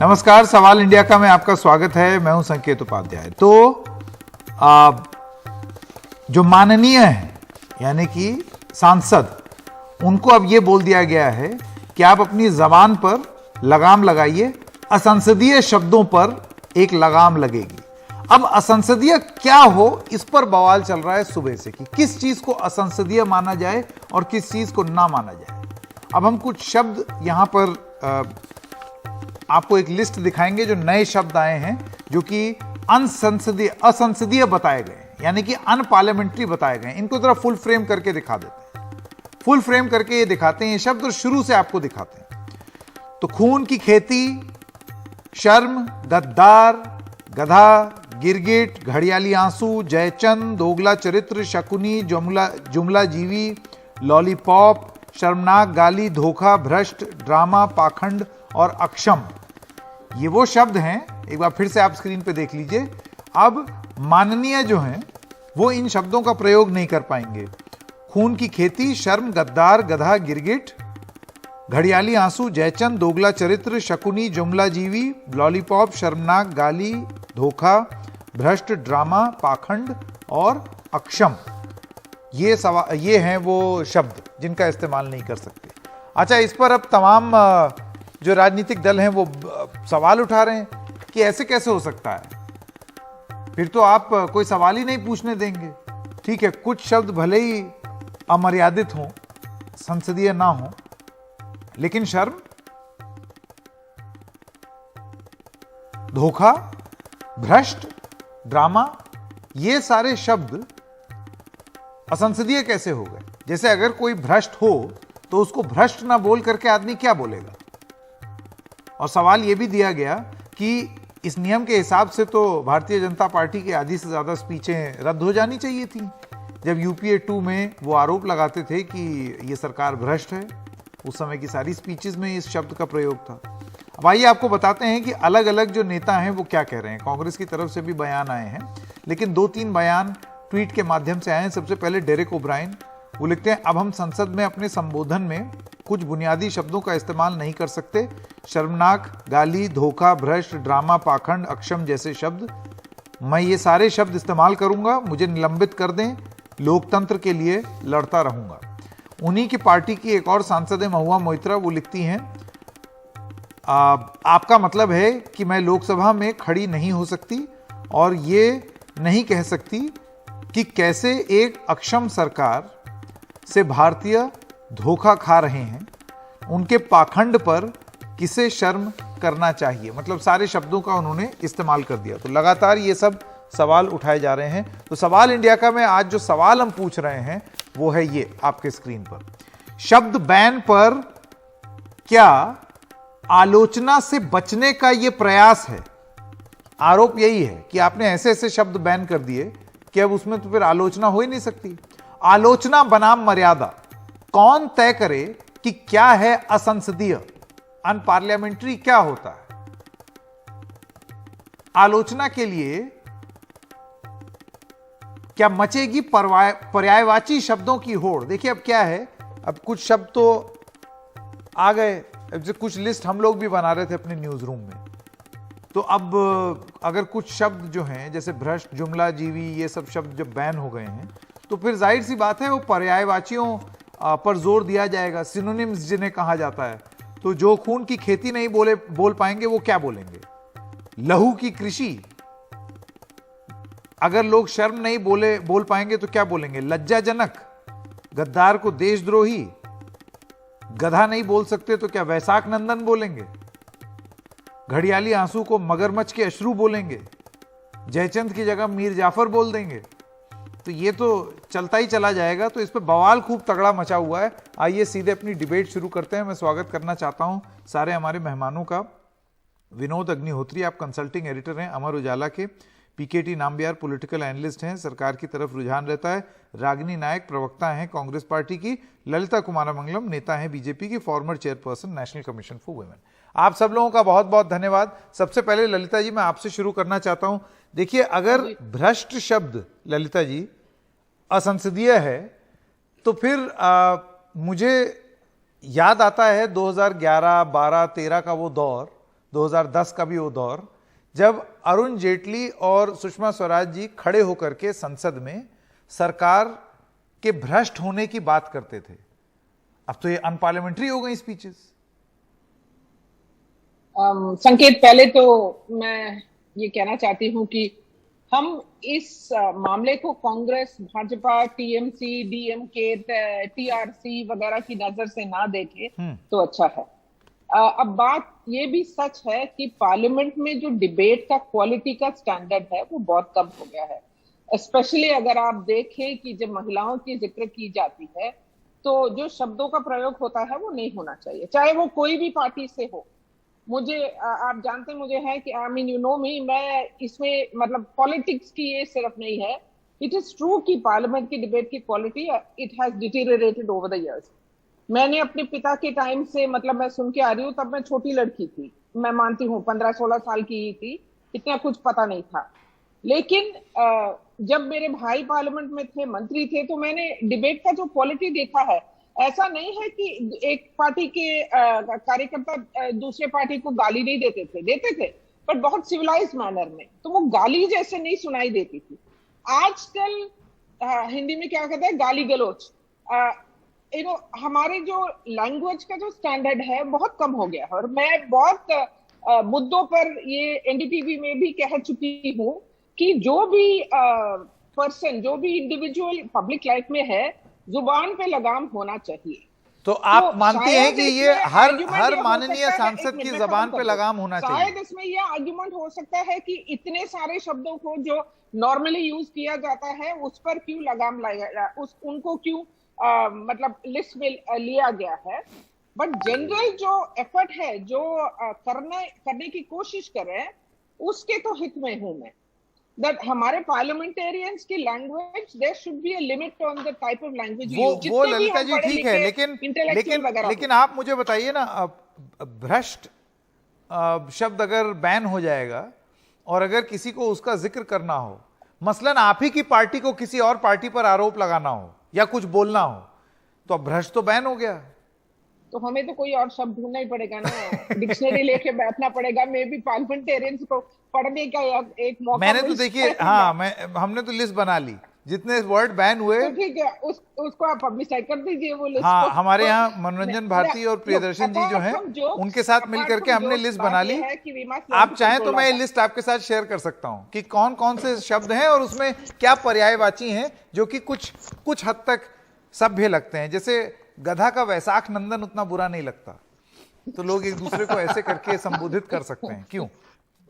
नमस्कार, सवाल इंडिया का में आपका स्वागत है। मैं हूं संकेत उपाध्याय। तो जो माननीय है यानी कि सांसद, उनको अब यह बोल दिया गया है कि आप अपनी जबान पर लगाम लगाइए, असंसदीय शब्दों पर एक लगाम लगेगी। अब असंसदीय क्या हो, इस पर बवाल चल रहा है सुबह से कि किस चीज को असंसदीय माना जाए और किस चीज को ना माना जाए। अब हम कुछ शब्द यहां पर आपको एक लिस्ट दिखाएंगे जो नए शब्द आए हैं, जो कि असंसदीय बताए गए, यानी कि अनपार्लियामेंट्री बताए गए। इनको जरा फुल फ्रेम करके दिखा देते हैं। फुल फ्रेम करके ये दिखाते हैं ये शब्द और शुरू से आपको दिखाते हैं। तो खून की खेती, शर्म, गद्दार, गधा, गिरगिट, घड़ियाली आंसू, जयचंद, दोगला चरित्र, शकुनी, जुमला जीवी, लॉलीपॉप, शर्मनाक, गाली, धोखा, भ्रष्ट, ड्रामा, पाखंड और अक्षम। ये वो शब्द हैं, एक बार फिर से आप स्क्रीन पे देख लीजिए। अब माननीय जो हैं वो इन शब्दों का प्रयोग नहीं कर पाएंगे। खून की खेती, शर्म, गद्दार, गधा, गिरगिट, घड़ियाली आंसू, जयचंद, दोगला चरित्र, शकुनी, जुमला जीवी, लॉलीपॉप, शर्मनाक, गाली, धोखा, भ्रष्ट, ड्रामा, पाखंड और अक्षम। ये हैं वो शब्द जिनका इस्तेमाल नहीं कर सकते। अच्छा, इस पर अब तमाम जो राजनीतिक दल हैं वो सवाल उठा रहे हैं कि ऐसे कैसे हो सकता है, फिर तो आप कोई सवाल ही नहीं पूछने देंगे। ठीक है, कुछ शब्द भले ही अमर्यादित हों, संसदीय ना हो, लेकिन शर्म, धोखा, भ्रष्ट, ड्रामा, ये सारे शब्द असंसदीय कैसे हो गए? जैसे अगर कोई भ्रष्ट हो तो उसको भ्रष्ट ना बोल करके आदमी क्या बोलेगा? और सवाल यह भी दिया गया कि इस नियम के हिसाब से तो भारतीय जनता पार्टी की आधी से ज्यादा स्पीचें रद्द हो जानी चाहिए थी। जब यूपीए 2 में वो आरोप लगाते थे कि ये सरकार भ्रष्ट है, उस समय की सारी स्पीचेस में इस शब्द का प्रयोग था। अब आइए आपको बताते हैं कि अलग अलग जो नेता हैं वो क्या कह रहे हैं। कांग्रेस की तरफ से भी बयान आए हैं, लेकिन 2-3 बयान ट्वीट के माध्यम से आए हैं। सबसे पहले डेरेक ओब्रायन, वो लिखते हैं, अब हम संसद में अपने संबोधन में कुछ बुनियादी शब्दों का इस्तेमाल नहीं कर सकते। शर्मनाक, गाली, धोखा, भ्रष्ट, ड्रामा, पाखंड, अक्षम जैसे शब्द, मैं ये सारे शब्द इस्तेमाल करूंगा, मुझे निलंबित कर दें, लोकतंत्र के लिए लड़ता रहूंगा। उन्हीं की पार्टी की एक और सांसद है महुआ मोइत्रा, वो लिखती हैं, आपका मतलब है कि मैं लोकसभा में खड़ी नहीं हो सकती और ये नहीं कह सकती कि कैसे एक अक्षम सरकार से भारतीय धोखा खा रहे हैं, उनके पाखंड पर किसे शर्म करना चाहिए। मतलब सारे शब्दों का उन्होंने इस्तेमाल कर दिया। तो लगातार ये सब सवाल उठाए जा रहे हैं। तो सवाल इंडिया का में आज जो सवाल हम पूछ रहे हैं वो है ये आपके स्क्रीन पर। शब्द बैन पर क्या आलोचना से बचने का ये प्रयास है? आरोप यही है कि आपने ऐसे ऐसे शब्द बैन कर दिए कि अब उसमें तो फिर आलोचना हो ही नहीं सकती। आलोचना बनाम मर्यादा, कौन तय करे कि क्या है असंसदीय, अनपार्लियामेंट्री क्या होता है? आलोचना के लिए क्या मचेगी पर्यायवाची शब्दों की होड़? देखिए अब क्या है, अब कुछ शब्द तो आ गए, अब कुछ लिस्ट हम लोग भी बना रहे थे अपने न्यूज रूम में। तो अब अगर कुछ शब्द जो हैं जैसे भ्रष्ट, जुमला जीवी, ये सब शब्द जब बैन हो गए हैं तो फिर जाहिर सी बात है वो पर्यायवाचियों पर जोर दिया जाएगा, सिनोनिम्स जिन्हें कहा जाता है। तो जो खून की खेती नहीं बोल पाएंगे वो क्या बोलेंगे? लहू की कृषि। अगर लोग शर्म नहीं बोल पाएंगे तो क्या बोलेंगे? लज्जाजनक। गद्दार को देशद्रोही। गधा नहीं बोल सकते तो क्या वैशाख नंदन बोलेंगे? घड़ियाली आंसू को मगरमच्छ के अश्रु बोलेंगे। जयचंद की जगह मीर जाफर बोल देंगे। तो ये तो चलता ही चला जाएगा। तो इस पे बवाल खूब तगड़ा मचा हुआ है। आइए सीधे अपनी डिबेट शुरू करते हैं। मैं स्वागत करना चाहता हूं सारे हमारे मेहमानों का। विनोद अग्निहोत्री, आप कंसल्टिंग एडिटर हैं अमर उजाला के। पीकेटी नाम्बियार पॉलिटिकल एनालिस्ट हैं, सरकार की तरफ रुझान रहता है। रागिनी नायक प्रवक्ता हैं कांग्रेस पार्टी की। ललिता कुमारमंगलम नेता हैं बीजेपी की, farmer chairperson national commission for women. आप सब लोगों का बहुत बहुत धन्यवाद। सबसे पहले ललिता जी, मैं आपसे शुरू करना चाहता हूं। देखिए, अगर भ्रष्ट शब्द, ललिता जी, असंसदीय है तो फिर मुझे याद आता है 2011, 12, 13 का वो दौर 2010 का भी वो दौर, जब अरुण जेटली और सुषमा स्वराज जी खड़े होकर के संसद में सरकार के भ्रष्ट होने की बात करते थे। अब तो ये अनपार्लियामेंट्री हो गई स्पीचेस। संकेत, पहले तो मैं ये कहना चाहती हूं कि हम इस मामले को Congress, Bhajpa, TMC, DMK, TRC वगैरह की नजर से ना देखें तो अच्छा है। अब बात ये भी सच है कि पार्लियामेंट में जो डिबेट का क्वालिटी का स्टैंडर्ड है वो बहुत कम हो गया है। स्पेशली अगर आप देखें कि जब महिलाओं की जिक्र की जाती है तो जो शब्दों का प्रयोग होता है वो नहीं होना चाहिए, चाहे वो कोई भी पार्टी से हो। मुझे आप जानते मुझे है कि I mean you know me, मैं इसमें मतलब पॉलिटिक्स की ये सिर्फ नहीं है। इट इज ट्रू कि पार्लियामेंट की डिबेट की quality it has deteriorated over the years. मैंने अपने पिता के टाइम से मतलब मैं सुन के आ रही हूँ, तब मैं छोटी लड़की थी, मैं मानती हूँ 15-16 साल की ही थी, इतना कुछ पता नहीं था। लेकिन जब मेरे भाई पार्लियामेंट में थे, मंत्री थे, तो मैंने डिबेट का जो क्वालिटी देखा है, ऐसा नहीं है कि एक पार्टी के कार्यकर्ता दूसरे पार्टी को गाली नहीं देते थे पर बहुत सिविलाइज्ड मैनर में, तो वो गाली जैसे नहीं सुनाई देती थी। आजकल हिंदी में क्या कहते हैं, गाली गलोच। हमारे जो लैंग्वेज का जो स्टैंडर्ड है बहुत कम हो गया है। और मैं बहुत मुद्दों पर ये एनडीटीवी में भी कह चुकी हूं कि जो भी पर्सन, जो भी इंडिविजुअल पब्लिक लाइफ में है, जुबान पे लगाम होना चाहिए। तो आप मानती हैं कि ये हर माननीय सांसद की जुबान पे लगाम होना चाहिए? शायद इसमें यह आर्ग्यूमेंट हो सकता है कि इतने सारे शब्दों को जो नॉर्मली यूज किया जाता है उस पर क्यों लगाम लगाया, उनको क्यों मतलब लिस्ट में लिया गया है। बट जनरल जो एफर्ट है, जो करने की कोशिश करें, उसके तो हित में हूं मैं। that हमारे पार्लियामेंटेरियंस की language, there should be a limit on the type of language use. वो ललिता जी ठीक है, लेकिन आप मुझे बताइए ना, भ्रष्ट शब्द अगर बैन हो जाएगा और अगर किसी को उसका जिक्र करना हो, मसलन आप ही की पार्टी को किसी और पार्टी पर आरोप लगाना हो या कुछ बोलना हो, तो अब भ्रष्ट तो बैन हो गया, तो हमें तो कोई और शब्द ढूंढना ही पड़ेगा ना, डिक्शनरी लेके बैठना पड़ेगा। मे भी पार्लियामेंटेरियंस को पढ़ने का एक मौका। मैंने तो देखिए, हाँ, हमने तो लिस्ट बना ली, जितने वर्ड बैन हुए, तो ठीक है, उसको आप पब्लिसाइज कर दीजिए वो लिस्ट। हाँ, हमारे यहाँ मनोरंजन भारती और प्रियदर्शन जी जो हैं, उनके साथ मिलकर के हमने लिस्ट बना ली। आप चाहें तो मैं ये लिस्ट आपके साथ शेयर कर सकता हूँ कि कौन कौन से शब्द हैं और उसमें क्या पर्यायवाची हैं जो कि कुछ हद तक सभ्य लगते हैं। जैसे गधा का वैशाख नंदन उतना बुरा नहीं लगता, तो लोग एक दूसरे को ऐसे करके संबोधित कर सकते हैं, क्यों?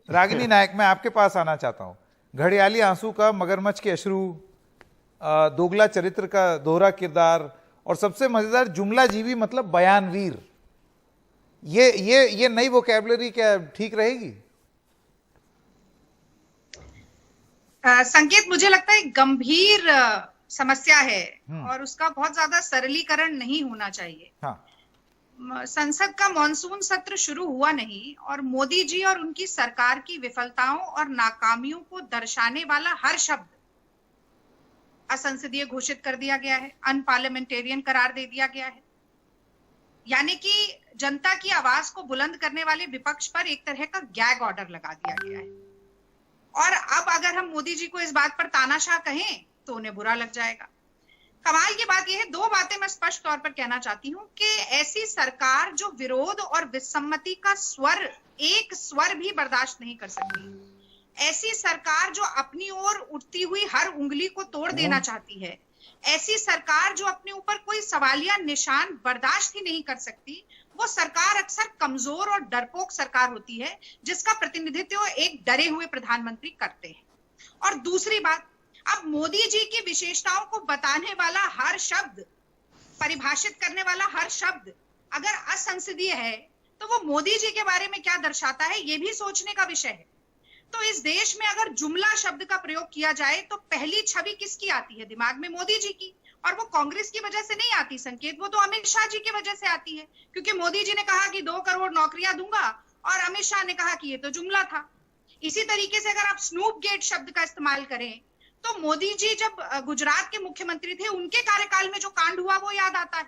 रागिनी नायक, मैं आपके पास आना चाहता हूं। घड़ियाली आंसू का, मगरमच्छ के अश्रु, दोगला चरित्र का दोहरा किरदार, और सबसे मजेदार जुमला जीवी मतलब बयानवीर। ये नई वोकैबुलरी क्या ठीक रहेगी? संकेत, मुझे लगता है गंभीर समस्या है और उसका बहुत ज्यादा सरलीकरण नहीं होना चाहिए। हाँ। संसद का मॉनसून सत्र शुरू हुआ नहीं और मोदी जी और उनकी सरकार की विफलताओं और नाकामियों को दर्शाने वाला हर शब्द असंसदीय घोषित कर दिया गया है, अनपार्लियामेंटेरियन करार दे दिया गया है। यानी कि जनता की आवाज को बुलंद करने वाले विपक्ष पर एक तरह का गैग ऑर्डर लगा दिया गया है। और अब अगर हम मोदी जी को इस बात पर तानाशाह कहें तो उन्हें बुरा लग जाएगा। कमाल की बात यह है, दो बातें मैं स्पष्ट तौर पर कहना चाहती हूं कि ऐसी सरकार जो विरोध और विसम्मति का एक स्वर भी बर्दाश्त नहीं कर सकती, ऐसी सरकार जो अपनी ओर उठती हुई हर उंगली को तोड़ देना चाहती है, ऐसी सरकार जो अपने ऊपर कोई सवालिया निशान बर्दाश्त ही नहीं कर सकती, वो सरकार अक्सर कमजोर और डरपोक सरकार होती है जिसका प्रतिनिधित्व एक डरे हुए प्रधानमंत्री करते हैं। और दूसरी बात, अब मोदी जी की विशेषताओं को बताने वाला हर शब्द, परिभाषित करने वाला हर शब्द अगर असंसदीय है तो वो मोदी जी के बारे में क्या दर्शाता है, ये भी सोचने का विषय है। तो इस देश में अगर जुमला शब्द का प्रयोग किया जाए तो पहली छवि किसकी आती है दिमाग में? मोदी जी की। और वो कांग्रेस की वजह से नहीं आती संकेत, वो तो अमित शाह जी की वजह से आती है, क्योंकि मोदी जी ने कहा कि 2 करोड़ नौकरियां दूंगा और अमित शाह ने कहा कि ये तो जुमला था। इसी तरीके से अगर आप स्नूप गेट शब्द का इस्तेमाल करें तो मोदी जी जब गुजरात के मुख्यमंत्री थे उनके कार्यकाल में जो कांड हुआ वो याद आता है।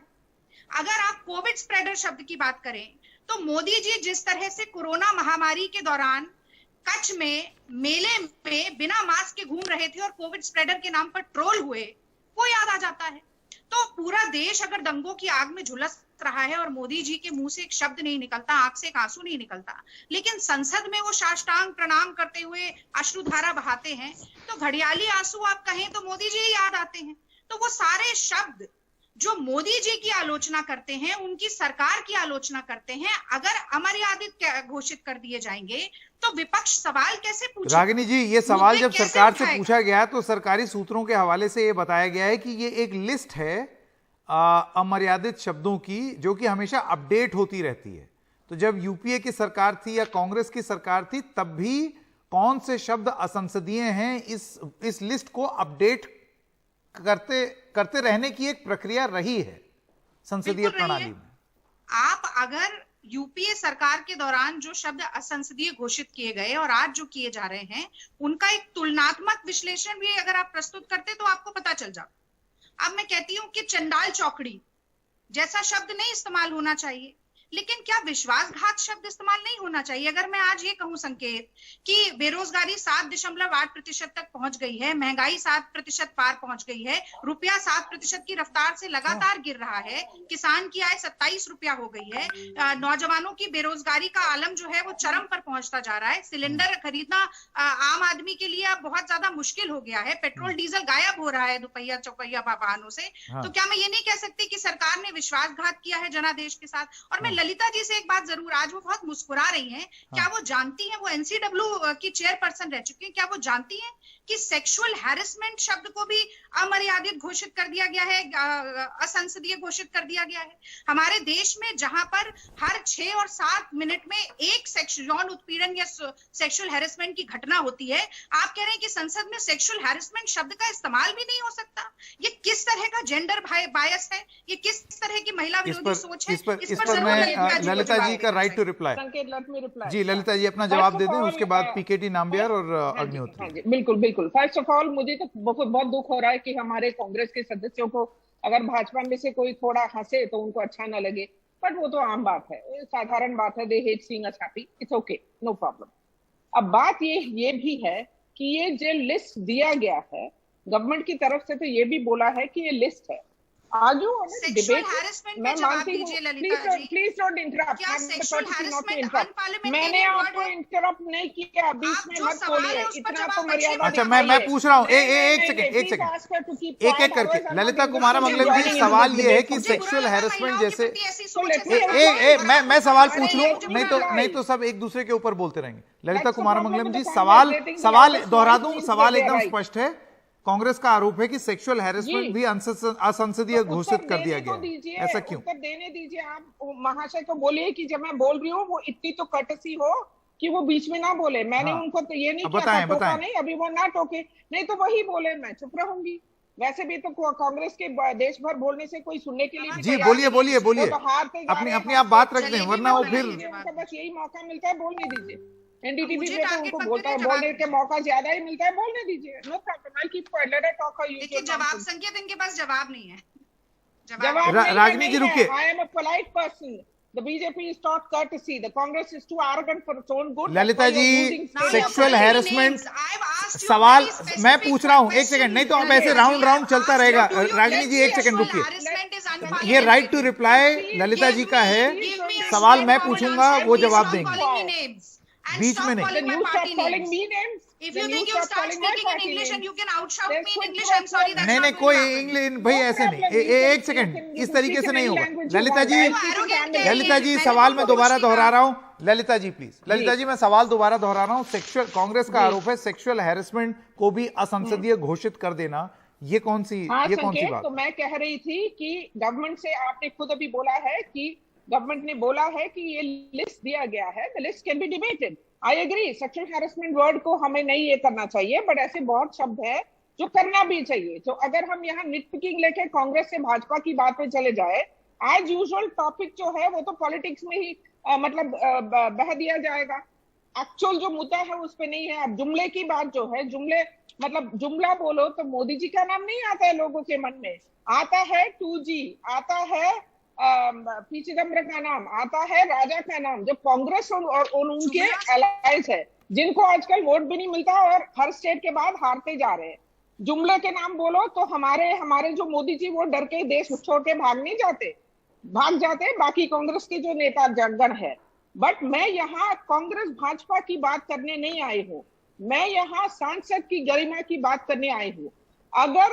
अगर आप कोविड स्प्रेडर शब्द की बात करें तो मोदी जी जिस तरह से कोरोना महामारी के दौरान कच्छ में मेले में बिना मास्क के घूम रहे थे और कोविड स्प्रेडर के नाम पर ट्रोल हुए, वो याद आ जाता है। तो पूरा देश अगर दंगों की आग में झुलस रहा है और मोदी जी के मुंह से एक शब्द नहीं निकलता, आंख से एक आंसू नहीं निकलता, लेकिन संसद में वो साष्टांग प्रणाम करते हुए अश्रुधारा बहाते हैं, तो घड़ियाली आंसू आप कहें तो मोदी जी याद आते हैं। तो वो सारे शब्द जो मोदी जी की आलोचना करते हैं, उनकी सरकार की आलोचना करते हैं, अगर अमर्यादित घोषित कर दिए जाएंगे तो विपक्ष सवाल कैसे पूछे? रागिनी जी, ये सवाल जब सरकार से पूछा गया तो सरकारी सूत्रों के हवाले से ये बताया गया है कि ये एक लिस्ट है अमर्यादित शब्दों की, जो कि हमेशा अपडेट होती रहती है। तो जब यूपीए की सरकार थी या कांग्रेस की सरकार थी, तब भी कौन से शब्द असंसदीय हैं, इस लिस्ट को अपडेट करते रहने की एक प्रक्रिया रही है संसदीय प्रणाली में। आप अगर यूपीए सरकार के दौरान जो शब्द असंसदीय घोषित किए गए और आज जो किए जा रहे हैं, उनका एक तुलनात्मक विश्लेषण भी अगर आप प्रस्तुत करते तो आपको पता चल जाता। अब मैं कहती हूं कि चंडाल चौकड़ी जैसा शब्द नहीं इस्तेमाल होना चाहिए, लेकिन क्या विश्वासघात शब्द इस्तेमाल नहीं होना चाहिए? अगर मैं आज ये कहूं संकेत कि बेरोजगारी 7.8% तक पहुंच गई है, महंगाई 7% पार पहुंच गई है, रुपया 7% की रफ्तार से लगातार गिर रहा है, किसान की आय 27 रुपया हो गई है, नौजवानों की बेरोजगारी का आलम जो है वो चरम पर पहुंचता जा रहा है, सिलेंडर खरीदना आम आदमी के लिए अब बहुत ज्यादा मुश्किल हो गया है, पेट्रोल डीजल गायब हो रहा है दोपहिया चौपहिया वाहनों से। तो क्या मैं ये नहीं कह सकती कि सरकार ने विश्वासघात किया है जनादेश के साथ? और मैं ललिता जी से एक बात जरूर, आज वो बहुत मुस्कुरा रही हैं, क्या वो जानती हैं, वो एनसीडब्ल्यू की चेयरपर्सन रह चुकी हैं, क्या वो जानती हैं कि सेक्सुअल हैरेसमेंट शब्द को भी अमर्यादित घोषित कर दिया गया है, असंसदीय घोषित कर दिया गया है? हमारे देश में जहां पर हर 6 और 7 मिनट में एक यौन उत्पीड़न या सेक्सुअल हैरेसमेंट की घटना होती है, आप कह रहे हैं कि संसद में सेक्सुअल हैरेसमेंट शब्द का इस्तेमाल भी नहीं हो सकता? ये किस तरह का जेंडर बायस है? ये किस तरह की महिला विरोधी सोच है? इस पर मैं ललिता जी का राइट टू रिप्लाई। जी ललिता जी अपना जवाब दे दें, उसके बाद पीकेटी नाम्बियार और अग्निहोत्री। बिल्कुल बिल्कुल। फर्स्ट ऑफ ऑल मुझे तो बहुत दुख हो रहा है कि हमारे कांग्रेस के सदस्यों को अगर भाजपा में से कोई थोड़ा हंसे तो उनको अच्छा ना लगे, बट वो तो आम बात है, साधारण बात है। They hate seeing us happy, it's okay, no problem. अब बात ये भी है कि ये जो लिस्ट दिया गया है गवर्नमेंट की तरफ से, तो ये भी बोला है कि ये लिस्ट है। आजू डिबेट मैं मानती हूँ, प्लीज डोंट इंटरप्ट। मैंने आपको इंटरप्ट नहीं किया, बीच में मत बोलिए, इतना तो मर्यादा। अच्छा मैं पूछ रहा हूँ, एक सेकंड एक करके। ललिता कुमार मंगलम जी, सवाल ये है कि सेक्सुअल हैरेसमेंट जैसे मैं सवाल पूछ लूं, नहीं तो सब एक दूसरे के ऊपर बोलते रहेंगे। ललिता कुमार मंगलम जी, सवाल दोहरा दूं, सवाल एकदम स्पष्ट है। कांग्रेस का आरोप है कि सेक्सुअल हैरेसमेंट भी असंसदीय घोषित कर दिया गया, ऐसा क्यों? उत्तर देने दीजिए। आप महाशय को बोलिए कि जब मैं बोल रही हूँ वो इतनी तो कर्टसी हो कि वो बीच में ना बोले। मैंने उनको तो ये नहीं किया, टोका नहीं, अभी वो ना टोके, नहीं तो वही बोले, मैं चुप रहूंगी। वैसे भी तो कांग्रेस के देश भर बोलने से कोई सुनने के लिए जी बोलिए अपनी आप बात रख दें, वरना वो फिर बस यही मौका मिलता है, बोलने दीजिए। एनडीटीवी पे तो उनको बोलता है, बोलने के मौका ज्यादा ही मिलता है, बोलने दीजिए, no problem. I keep quiet, let us talk. देखिए जवाब संकेत, इनके पास जवाब नहीं है। रागिनी जी रुकिए। I am a polite person, the BJP is taught courtesy, the Congress is too arrogant for its own good। Lalita ji, sexual harassment सवाल मैं पूछ रहा हूँ, एक सेकंड, नहीं तो आप ऐसे राउंड चलता रहेगा। रागिनी जी एक सेकंड रुकिए, ये right to reply Lalita ji का है, सवाल मैं पूछूंगा, वो जवाब देंगे, बीच में नहीं। नहीं कोई इंग्लिश भाई ऐसे नहीं, एक सेकंड, इस तरीके से नहीं होगा। ललिता जी सवाल मैं दोबारा दोहरा रहा हूँ। ललिता जी प्लीज, ललिता जी मैं सवाल दोबारा दोहरा रहा हूँ। सेक्सुअल, कांग्रेस का आरोप है सेक्सुअल हैरेसमेंट को भी असंसदीय घोषित कर देना, ये कौन सी बात? तो मैं कह रही थी कि गवर्नमेंट से आपने खुद अभी बोला है कि गवर्नमेंट ने बोला है कि ये लिस्ट दिया गया है, the list can be debated. I agree, sexual harassment word को हमें नहीं ये करना चाहिए, बट ऐसे बहुत शब्द है जो करना भी चाहिए। तो अगर हम यहाँ निटपिकिंग लेके कांग्रेस से भाजपा की बात पे चले जाए, एज यूजुअल टॉपिक जो है वो तो पॉलिटिक्स में ही बह दिया जाएगा। एक्चुअल जो मुद्दा है उस पे नहीं है। अब जुमले की बात जो है, जुमला बोलो तो मोदी जी का नाम नहीं आता है लोगों के मन में, आता है 2G, आता है पी चिदम्बरम का नाम, आता है राजा का नाम, जो कांग्रेस और उनके अलायंस है, जिनको आजकल वोट भी नहीं मिलता और हर स्टेट के बाद हारते जा रहे हैं। जुमले के नाम बोलो तो हमारे जो मोदी जी वो डर के देश छोड़ के भाग जाते बाकी कांग्रेस के जो नेता जगगण है। बट मैं यहाँ कांग्रेस भाजपा की बात करने नहीं आई हूँ, मैं यहाँ सांसद की गरिमा की बात करने आई हूँ। अगर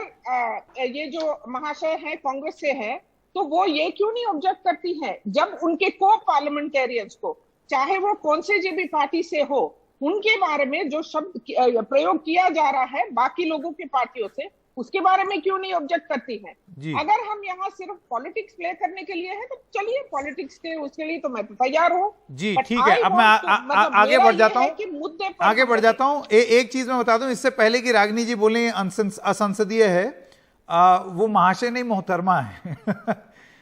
ये जो महाशय है कांग्रेस से है तो वो ये क्यों नहीं ऑब्जेक्ट करती है जब उनके को पार्लियामेंटेरियंस को, चाहे वो कौन से भी पार्टी से हो, उनके बारे में जो शब्द प्रयोग किया जा रहा है बाकी लोगों की पार्टियों से, उसके बारे में क्यों नहीं ऑब्जेक्ट करती है? अगर हम यहाँ सिर्फ पॉलिटिक्स प्ले करने के लिए है तो चलिए पॉलिटिक्स के उसके लिए तो मैं तो तैयार हूँ जी। ठीक है, अब मैं आगे बढ़ जाता हूँ, आगे बढ़ जाता हूँ। एक चीज मैं बता दूं इससे पहले कि रागिनी जी बोले असंसदीय है, वो महाशय नहीं मोहतरमा है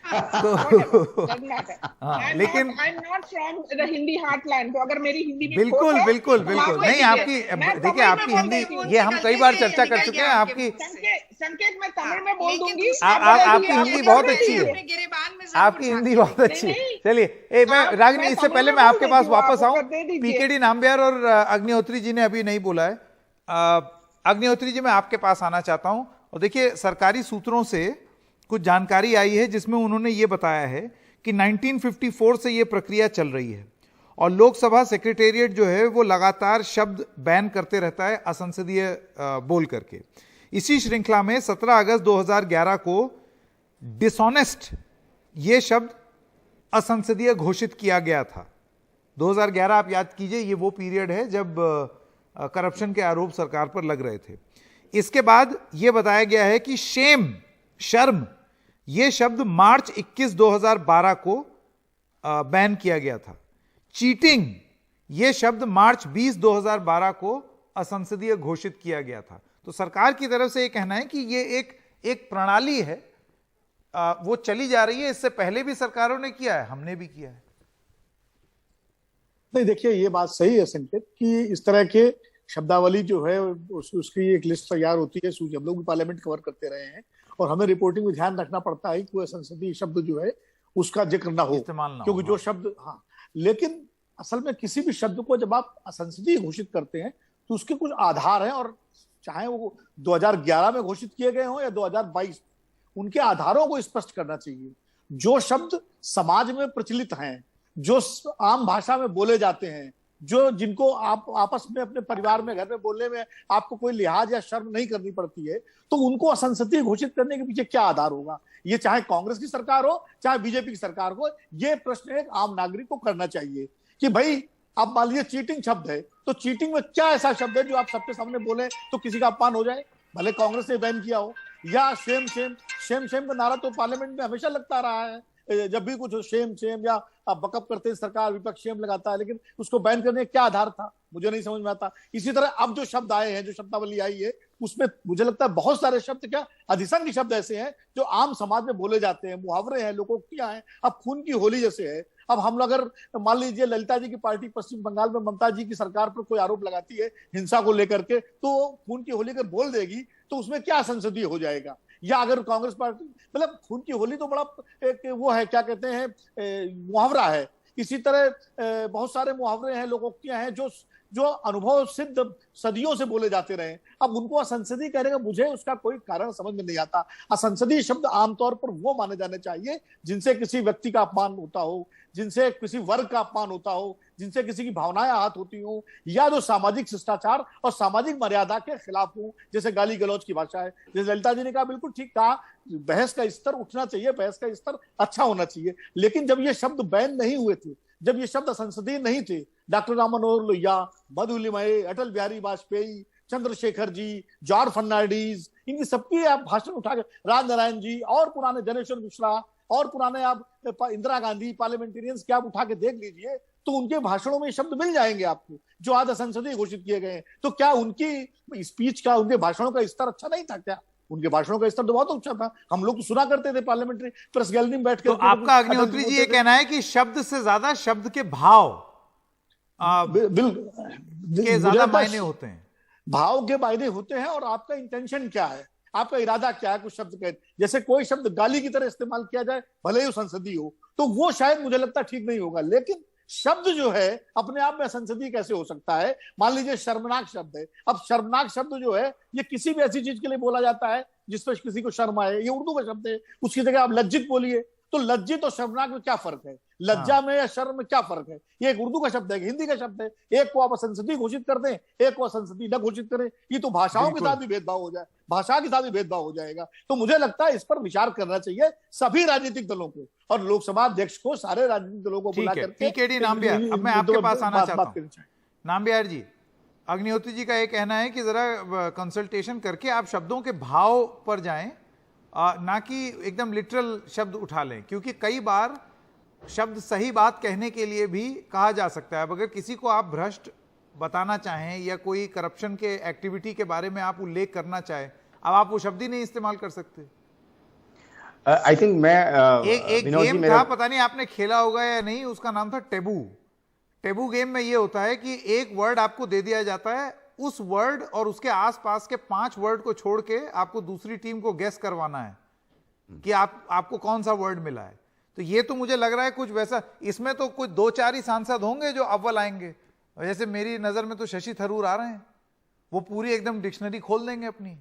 तो लेकिन I am not from the Hindi heartland, तो अगर मेरी हिंदी बिल्कुल बिल्कुल बिल्कुल नहीं, आपकी देखिए आपकी हिंदी, ये हम कई बार चर्चा कर चुके हैं, आपकी संकेत मैं तमिल में बोल दूंगी, आपकी हिंदी बहुत अच्छी है, आपकी हिंदी बहुत अच्छी है। चलिए मैं रागिनी, इससे पहले मैं आपके पास वापस आऊं, पीकेडी नाम्बियार और अग्निहोत्री जी ने अभी नहीं बोला है। अग्निहोत्री जी मैं आपके पास आना चाहता हूं। और देखिए सरकारी सूत्रों से कुछ जानकारी आई है जिसमें उन्होंने ये बताया है कि 1954 से ये प्रक्रिया चल रही है और लोकसभा सेक्रेटेरिएट जो है वो लगातार शब्द बैन करते रहता है असंसदीय बोल करके। इसी श्रृंखला में 17 अगस्त 2011 को डिसऑनेस्ट ये शब्द असंसदीय घोषित किया गया था। 2011 आप याद कीजिए, ये वो पीरियड है जब करप्शन के आरोप सरकार पर लग रहे थे। इसके बाद यह बताया गया है कि शर्म ये शब्द मार्च 21, 2012 को बैन किया गया था। चीटिंग ये शब्द मार्च 20, 2012 को असंसदीय घोषित किया गया था। तो सरकार की तरफ से यह कहना है कि ये एक प्रणाली है, वो चली जा रही है। इससे पहले भी सरकारों ने किया है, हमने भी किया है। नहीं, देखिए ये बात सही है संकेत कि इस तरह के शब्दावली जो है उसकी एक लिस्ट तैयार होती है, हम लोग भी पार्लियामेंट कवर करते रहे हैं और हमें रिपोर्टिंग में ध्यान रखना पड़ता है कि कोई संसदीय शब्द जो है उसका जिक्र ना हो, इस्तेमाल ना क्योंकि हो। जो शब्द लेकिन असल में किसी भी शब्द को जब आप असंसदीय घोषित करते हैं तो उसके कुछ आधार हैं, और चाहे वो 2011 में घोषित किए गए हों या 2022, उनके आधारों को स्पष्ट करना चाहिए। जो शब्द समाज में प्रचलित हैं, जो आम भाषा में बोले जाते हैं, जो जिनको आप आपस में अपने परिवार में घर में बोलने में आपको कोई लिहाज या शर्म नहीं करनी पड़ती है, तो उनको असंसदीय घोषित करने के पीछे क्या आधार होगा? ये चाहे कांग्रेस की सरकार हो चाहे बीजेपी की सरकार हो, ये प्रश्न एक आम नागरिक को करना चाहिए कि भाई आप मान लीजिए चीटिंग शब्द है, तो चीटिंग में क्या ऐसा शब्द है जो आप सबके सामने बोले तो किसी का अपमान हो जाए? भले कांग्रेस ने बैन किया हो। या शेम का नारा तो पार्लियामेंट में हमेशा लगता रहा है, जब भी कुछ शेम या बकअप करते हैं सरकार, विपक्ष शेम लगाता है, लेकिन उसको बैन करने का क्या आधार था, मुझे नहीं समझ में आता। इसी तरह अब जो शब्द आए हैं, जो शब्दावली आई है, उसमें मुझे लगता है बहुत सारे शब्द, क्या अधिसंख्य शब्द ऐसे हैं जो आम समाज में बोले जाते हैं, मुहावरे हैं, लोकोक्तियां हैं। अब खून की होली जैसे है, अब हम अगर मान लीजिए ललिता जी की पार्टी पश्चिम बंगाल में ममता जी की सरकार पर कोई आरोप लगाती है हिंसा को लेकर के, तो खून की होली अगर बोल देगी तो उसमें क्या संसदीय हो जाएगा? या अगर कांग्रेस पार्टी, मतलब खून की होली तो बड़ा एक वो है, क्या कहते हैं, मुहावरा है। इसी तरह बहुत सारे मुहावरे हैं, लोकोक्तियां हैं जो अनुभव सिद्ध सदियों से बोले जाते रहे। अब उनको असंसदीय कहने का मुझे उसका कोई कारण समझ में नहीं आता। असंसदीय शब्द आमतौर पर वो माने जाने चाहिए जिनसे किसी व्यक्ति का अपमान होता हो, जिनसे किसी वर्ग का अपमान होता हो, जिनसे किसी की भावनाएं आहत होती हो, या जो सामाजिक शिष्टाचार और सामाजिक मर्यादा के खिलाफ हो, जैसे गाली गलौज की भाषा है। जैसे ललिता जी ने कहा, बिल्कुल ठीक कहा, बहस का स्तर उठना चाहिए, बहस का स्तर अच्छा होना चाहिए। लेकिन जब ये शब्द बैन नहीं हुए थे, जब ये शब्द संसदीय नहीं थे, डॉक्टर राम मनोहर लोहिया, मधुलिमय, अटल बिहारी वाजपेयी, चंद्रशेखर जी, जॉर्ज फर्नांडीज, इनकी सबकी आप भाषण उठा के, राजनारायण जी और पुराने जनेश्वर मिश्रा और पुराने आप इंदिरा गांधी पार्लियामेंटेरियंस के आप उठा के देख लीजिए, तो उनके भाषणों में शब्द मिल जाएंगे आपको जो आज असंसदीय घोषित किए गए हैं। तो क्या उनकी स्पीच का, उनके भाषणों का स्तर अच्छा नहीं था क्या? उनके भाषणों का स्तर तो बहुत अच्छा था, हम लोग तो सुना करते थे पार्लियामेंट्री प्रेस गैलरी में बैठ कर। तो आपका अग्निहोत्री जी ये कहना है कि शब्द से ज्यादा शब्द के भाव के ज्यादा मायने होते हैं, भाव के मायने होते हैं, और आपका इंटेंशन क्या है। आपका इरादा क्या है कुछ शब्द कह, जैसे कोई शब्द गाली की तरह इस्तेमाल किया जाए, भले ही वो संसदीय हो, तो वो शायद मुझे लगता है ठीक नहीं होगा। लेकिन शब्द जो है अपने आप में संसदीय कैसे हो सकता है? मान लीजिए शर्मनाक शब्द है, अब शर्मनाक शब्द जो है ये किसी भी ऐसी चीज के लिए बोला जाता है जिस पर किसी को शर्म आए, ये उर्दू का शब्द है, उसकी जगह आप लज्जित बोलिए, तो लज्जित और शर्मनाक में क्या फर्क है? लज्जा में या शर्म में क्या फर्क है? ये एक उर्दू का शब्द है, हिंदी का शब्द है, एक को आप असंसदीय घोषित कर दें, एक को असंसदीय न घोषित करें, ये तो भाषाओं के साथ भी भेदभाव हो जाए, भाषा के साथ भी भेदभाव हो जाएगा। तो मुझे लगता है इस पर विचार करना चाहिए सभी राजनीतिक दलों को, और लोकसभा अध्यक्ष को सारे राजनीतिक दलों को बुला करके। पीकेडी नाम्बियार, अब मैं आपके पास आना चाहता हूं। नाम्बियार जी, अग्निहोत्री जी का ये कहना है कि जरा कंसल्टेशन करके आप शब्दों के भाव पर जाएं, ना कि एकदम लिटरल शब्द उठा लें, क्योंकि कई बार शब्द सही बात कहने के लिए भी कहा जा सकता है। अब अगर किसी को आप भ्रष्ट बताना चाहें या कोई करप्शन के एक्टिविटी के बारे में आप उल्लेख करना चाहें, अब आप वो शब्द ही नहीं इस्तेमाल कर सकते। आई थिंक मैं एक गेम था, पता नहीं आपने खेला होगा या नहीं, उसका नाम था टेबू। टेबू गेम में ये होता है कि एक वर्ड आपको दे दिया जाता है, उस वर्ड और उसके आसपास के 5 वर्ड को छोड़ के आपको दूसरी टीम को गेस करवाना है कि आपको कौन सा वर्ड मिला है। तो ये तो मुझे लग रहा है कुछ वैसा, इसमें तो कुछ 2-4 ही सांसद होंगे जो अव्वल आएंगे। जैसे मेरी नजर में तो शशि थरूर आ रहे हैं, वो पूरी एकदम डिक्शनरी खोल देंगे अपनी।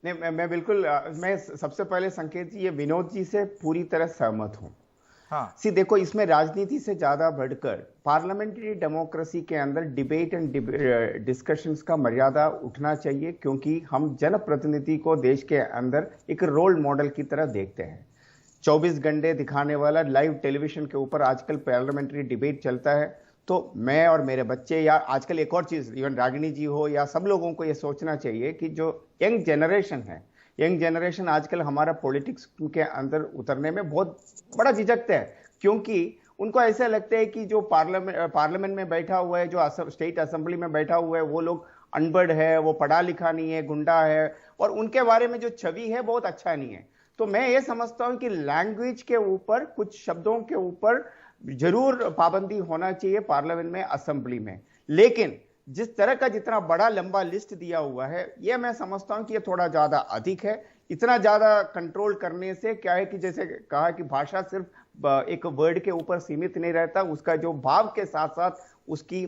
नहीं, मैं बिल्कुल, मैं सबसे पहले संकेत जी, ये विनोद जी से पूरी तरह सहमत हूं। हाँ, देखो, इसमें राजनीति से ज्यादा बढ़कर पार्लियामेंट्री डेमोक्रेसी के अंदर डिबेट एंड डिस्कशंस का मर्यादा उठना चाहिए, क्योंकि हम जनप्रतिनिधि को देश के अंदर एक रोल मॉडल की तरह देखते हैं। 24 घंटे दिखाने वाला लाइव टेलीविजन के ऊपर आजकल पार्लियामेंट्री डिबेट चलता है। तो मैं और मेरे बच्चे, या आजकल एक और चीज, इवन रागिनी जी हो, या सब लोगों को यह सोचना चाहिए कि जो यंग जनरेशन है, यंग जनरेशन आजकल हमारा पॉलिटिक्स के अंदर उतरने में बहुत बड़ा झिझकता है, क्योंकि उनको ऐसा लगता है कि जो पार्लियामेंट में बैठा हुआ है, जो स्टेट असेंबली में बैठा हुआ है, वो लोग अनपढ़ है, वो पढ़ा लिखा नहीं है, गुंडा है, और उनके बारे में जो छवि है बहुत अच्छा नहीं है। तो मैं ये समझता हूं कि लैंग्वेज के ऊपर, कुछ शब्दों के ऊपर जरूर पाबंदी होना चाहिए पार्लियामेंट में, असेंबली में। लेकिन जिस तरह का जितना बड़ा लंबा लिस्ट दिया हुआ है, यह मैं समझता हूं कि यह थोड़ा ज्यादा अधिक है। इतना ज्यादा कंट्रोल करने से क्या है कि जैसे कहा कि भाषा सिर्फ एक वर्ड के ऊपर सीमित नहीं रहता, उसका जो भाव के साथ साथ उसकी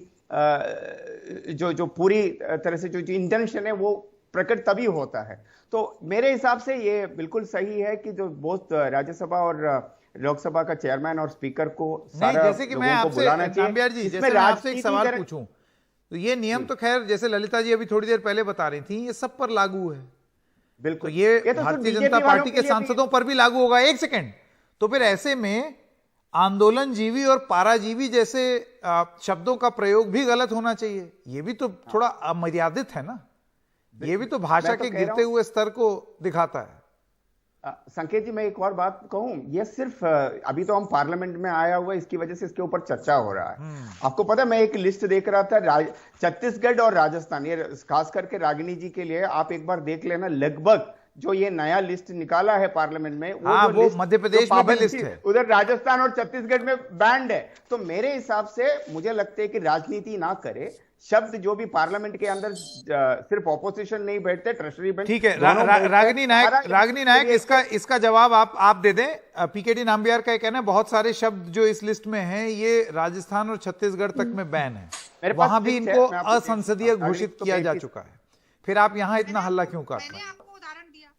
जो पूरी तरह से जो इंटेंशन है वो प्रकट तभी होता है। तो मेरे हिसाब से ये बिल्कुल सही है कि जो बोथ राज्यसभा और लोकसभा का चेयरमैन और स्पीकर को सारा जैसे कि मैं आपसे नाम्बियार जी, जैसे मैं आपसे एक सवाल पूछूं, तो ये नियम तो खैर जैसे ललिता जी अभी थोड़ी देर पहले बता रही थी, ये सब पर लागू है। बिल्कुल, तो ये भारतीय जनता पार्टी के सांसदों पर भी लागू होगा। एक सेकंड, तो फिर ऐसे में आंदोलनजीवी और पाराजीवी जैसे शब्दों का प्रयोग भी गलत होना चाहिए। ये भी तो थोड़ा अमर्यादित है ना, ये भी तो भाषा के गिरते हुए स्तर को दिखाता है। संकेत जी, मैं एक और बात कहूं, ये सिर्फ अभी तो हम पार्लियामेंट में आया हुआ है, इसकी वजह से इसके ऊपर चर्चा हो रहा है। आपको पता है, मैं एक लिस्ट देख रहा था, छत्तीसगढ़ और राजस्थान, ये खास करके रागिनी जी के लिए आप एक बार देख लेना, लगभग जो ये नया लिस्ट निकाला है पार्लियामेंट में, वो मध्य प्रदेश में भी लिस्ट है, उधर राजस्थान और छत्तीसगढ़ में बैंड है। तो मेरे हिसाब से मुझे लगता है कि राजनीति ना करे, शब्द जो भी पार्लियामेंट के अंदर सिर्फ ऑपोजिशन नहीं बैठते, ट्रेजरी बेंच, ठीक है। रागिनी नायक इसका जवाब आप दे दें। पीकेडी नाम्बियार का कहना है बहुत सारे शब्द जो इस लिस्ट में हैं ये राजस्थान और छत्तीसगढ़ तक में बैन है, वहां भी इनको असंसदीय घोषित किया जा चुका है। फिर आप यहाँ इतना हल्ला क्यों कर रहे हैं? मैंने आपको उदाहरण दिया,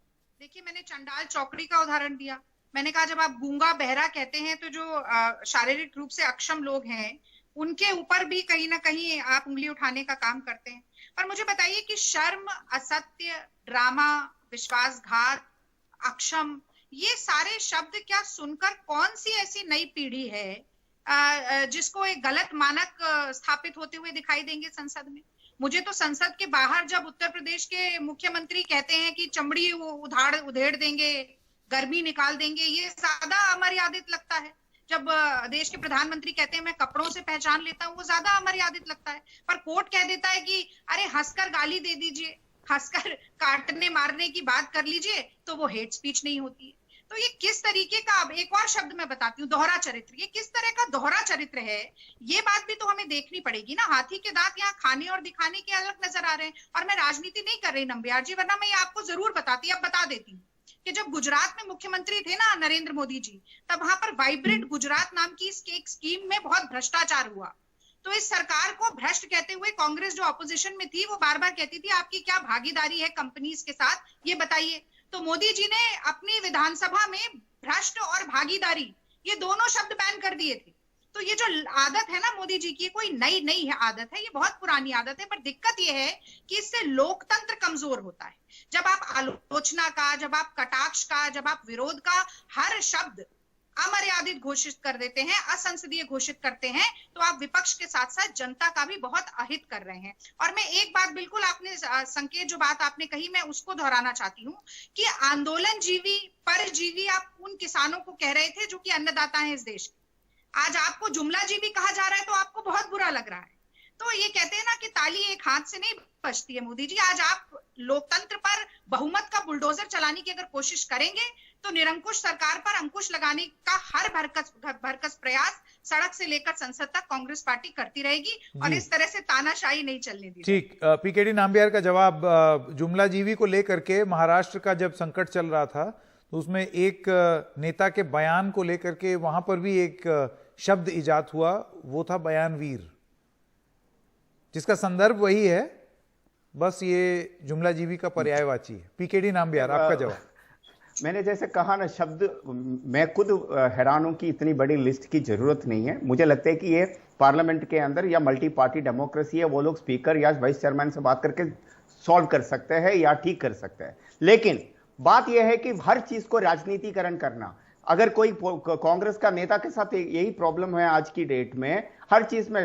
देखिए मैंने चंडाल चौकड़ी का उदाहरण दिया। मैंने कहा जब आप गूंगा बहरा कहते हैं तो जो शारीरिक रूप से अक्षम लोग हैं उनके ऊपर भी कहीं ना कहीं आप उंगली उठाने का काम करते हैं। पर मुझे बताइए कि शर्म, असत्य, ड्रामा, विश्वासघात, अक्षम, ये सारे शब्द क्या सुनकर कौन सी ऐसी नई पीढ़ी है जिसको एक गलत मानक स्थापित होते हुए दिखाई देंगे संसद में? मुझे तो संसद के बाहर जब उत्तर प्रदेश के मुख्यमंत्री कहते हैं कि चमड़ी उधेड़ देंगे, गर्मी निकाल देंगे, ये ज्यादा अमर्यादित लगता है। जब देश के प्रधानमंत्री कहते हैं मैं कपड़ों से पहचान लेता हूं, वो ज्यादा अमर्यादित लगता है। पर कोर्ट कह देता है कि अरे हंसकर गाली दे दीजिए, हंसकर काटने मारने की बात कर लीजिए, तो वो हेट स्पीच नहीं होती है। तो ये किस तरीके का, अब एक और शब्द मैं बताती हूँ, दोहरा चरित्र, ये किस तरह का दोहरा चरित्र है, ये बात भी तो हमें देखनी पड़ेगी ना। हाथी के दांत यहाँ खाने और दिखाने के अलग नजर आ रहे हैं। और मैं राजनीति नहीं कर रही नंबियार जी, वरना मैं ये आपको जरूर बताती, अब बता देती हूँ कि जब गुजरात में मुख्यमंत्री थे ना नरेंद्र मोदी जी, तब वहां पर वाइब्रेंट गुजरात नाम की एक स्कीम में बहुत भ्रष्टाचार हुआ। तो इस सरकार को भ्रष्ट कहते हुए कांग्रेस जो ऑपोजिशन में थी वो बार बार कहती थी आपकी क्या भागीदारी है कंपनीज के साथ, ये बताइए। तो मोदी जी ने अपनी विधानसभा में भ्रष्ट और भागीदारी ये दोनों शब्द बैन कर दिए थे। तो ये जो आदत है ना मोदी जी की, कोई नई नहीं है आदत है, ये बहुत पुरानी आदत है। पर दिक्कत ये है कि इससे लोकतंत्र कमजोर होता है। जब आप आलोचना का, जब आप कटाक्ष का, जब आप विरोध का हर शब्द अमर्यादित घोषित कर देते हैं, असंसदीय घोषित करते हैं, तो आप विपक्ष के साथ साथ जनता का भी बहुत अहित कर रहे हैं। और मैं एक बात बिल्कुल, आपने संकेत जो बात आपने कही मैं उसको दोहराना चाहती हूँ कि आंदोलन जीवी परजीवी आप उन किसानों को कह रहे थे जो कि अन्नदाता हैं इस देश के। आज आपको जुमला जीवी कहा जा रहा है तो आपको बहुत बुरा लग रहा है। तो ये कहते हैं ना कि ताली एक हाथ से नहीं बजती है मोदी जी। आज आप लोकतंत्र पर बहुमत का बुलडोजर चलाने की अगर कोशिश करेंगे तो निरंकुश सरकार पर अंकुश लगाने का हर भरकस प्रयास सड़क से लेकर संसद तक कांग्रेस पार्टी करती रहेगी और इस तरह से तानाशाही नहीं चलने दी। ठीक, पीकेडी नाम्बियार का जवाब, जुमला जीवी को लेकर के महाराष्ट्र का जब संकट चल रहा था तो उसमें एक नेता के बयान को लेकर के वहां पर भी एक शब्द इजाद हुआ, वो था बयानवीर, जिसका संदर्भ वही है, बस ये जुमला जीवी का पर्यायवाची है। पीकेडी नाम्बियार, आपका जवाब। मैंने जैसे कहा ना, शब्द मैं खुद हैरान हूं कि इतनी बड़ी लिस्ट की जरूरत नहीं है। मुझे लगता है कि ये पार्लियामेंट के अंदर या मल्टी पार्टी डेमोक्रेसी है, वो लोग स्पीकर या वाइस चेयरमैन से बात करके सॉल्व कर सकते हैं या ठीक कर सकते हैं। लेकिन बात यह है कि हर चीज को राजनीतिकरण करना, अगर कोई कांग्रेस का नेता के साथ यही प्रॉब्लम है आज की डेट में, हर चीज में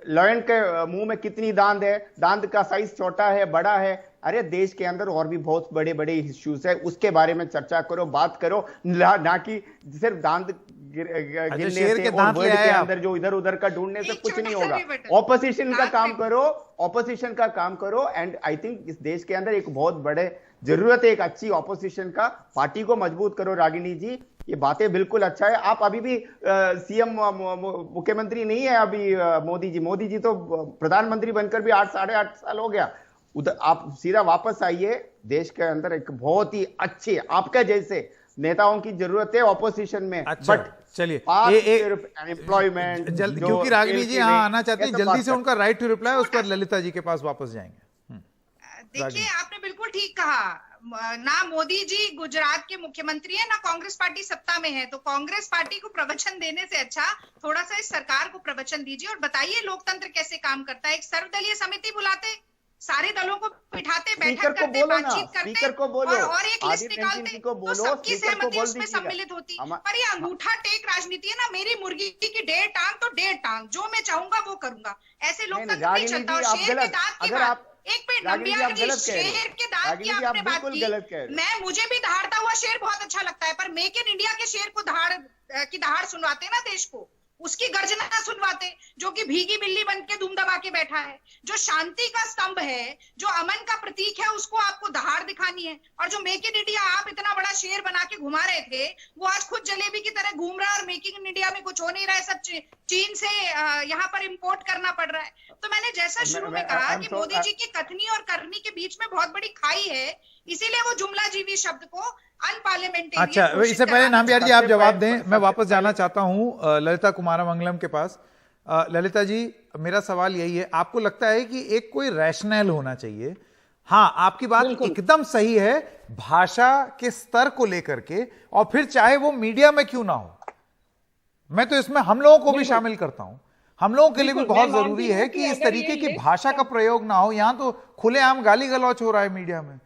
लॉयन के मुंह में कितनी दांत है, दांत का साइज छोटा है बड़ा है। अरे देश के अंदर और भी बहुत बड़े बड़े इश्यूज है, उसके बारे में चर्चा करो, बात करो, ना कि सिर्फ दांत गिनने से और वर्ड के अंदर जो इधर उधर का ढूंढने से कुछ नहीं होगा। ऑपोजिशन का काम करो, ऑपोजिशन का काम करो। एंड आई थिंक इस देश के अंदर एक बहुत बड़े जरूरत है एक अच्छी ऑपोजिशन का, पार्टी को मजबूत करो। रागिनी जी, ये बातें बिल्कुल अच्छा है। आप अभी भी सीएम मुख्यमंत्री नहीं है अभी मोदी जी तो प्रधानमंत्री बनकर भी 8-8.5 साल हो गया। उधर आप सीधा वापस आइए। देश के अंदर एक बहुत ही अच्छे आपके जैसे नेताओं की जरूरत है ऑपोजिशन में। अच्छा, बट चलिए, एम्प्लॉयमेंट क्योंकि रागिनी जी हाँ आना चाहती हैं, जल्दी से उनका राइट टू रिप्लाई, उस पर ललिता जी के पास वापस जाएंगे। देखिए, आपने बिल्कुल ठीक कहा, ना मोदी जी गुजरात के मुख्यमंत्री है, ना कांग्रेस पार्टी सत्ता में है। तो कांग्रेस पार्टी को प्रवचन देने से अच्छा थोड़ा सा इस सरकार को प्रवचन दीजिए और बताइए लोकतंत्र कैसे काम करता है। एक सर्वदलीय समिति बुलाते, सारे दलों को बिठाते, बैठक करते, बातचीत करते और एक लिस्ट निकालते तो सबकी सहमति उसमें सम्मिलित होती। पर ये अंगूठा टेक राजनीति है ना, मेरी मुर्गी की 1.5 टांग तो 1.5 टांग, जो मैं चाहूंगा वो करूंगा, ऐसे लोकतंत्र नहीं चलता। और शेर के दांत की बात, एक मिनट नंबियार जी, शेर के दांत की आपने बात की, मैं मुझे भी दहाड़ता हुआ शेर बहुत अच्छा लगता है, पर मेक इन इंडिया के शेर को दहाड़ सुनवाते ना देश को, उसकी गर्जना सुनवाते, जो कि भीगी बिल्ली बन के दुम दबा के बैठा है। जो शांति का स्तंभ है, जो अमन का प्रतीक है, उसको आपको दहाड़ दिखानी है। और जो मेक इन इंडिया आप इतना बड़ा शेर बना के घुमा रहे थे, वो आज खुद जलेबी की तरह घूम रहा है और मेकिंग इन इंडिया में कुछ हो नहीं रहा है, सब चीन से यहाँ पर इंपोर्ट करना पड़ रहा है। तो मैंने जैसा शुरू में कहा कि मोदी जी की कथनी और करनी के बीच में बहुत बड़ी खाई है, इसीलिए वो जुमला जीवी शब्द को अनपार्लियामेंट्री। अच्छा, इससे पहले नाम्बियार जी आप जवाब दें, मैं वापस जाना चाहता हूं ललिता कुमारमंगलम के पास। ललिता जी, मेरा सवाल यही है, आपको लगता है कि एक कोई रैशनल होना चाहिए? हाँ, आपकी बात एकदम सही है भाषा के स्तर को लेकर के, और फिर चाहे वो मीडिया में क्यों ना हो, मैं तो इसमें हम लोगों को भी शामिल करता हूं। हम लोगों के लिए भी बहुत जरूरी है कि इस तरीके की भाषा का प्रयोग ना हो। यहां तो खुलेआम गाली गलौच हो रहा है मीडिया में,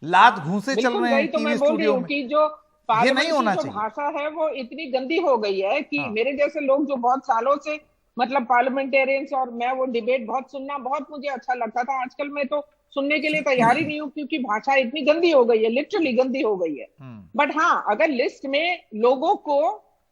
लात घूंसे चल रहे हैं टीवी स्टूडियो में। कि जो ये नहीं होना चाहिए। भाषा है वो इतनी गंदी हो गई है कि मेरे जैसे लोग जो बहुत सालों से मतलब पार्लियामेंटेरियंस, और मैं वो डिबेट बहुत सुनना बहुत मुझे अच्छा लगता था, आजकल मैं तो सुनने के लिए तैयार ही नहीं हूँ, क्योंकि भाषा इतनी गंदी हो गई है, लिटरली गंदी हो गई है। बट हाँ, अगर लिस्ट में लोगों को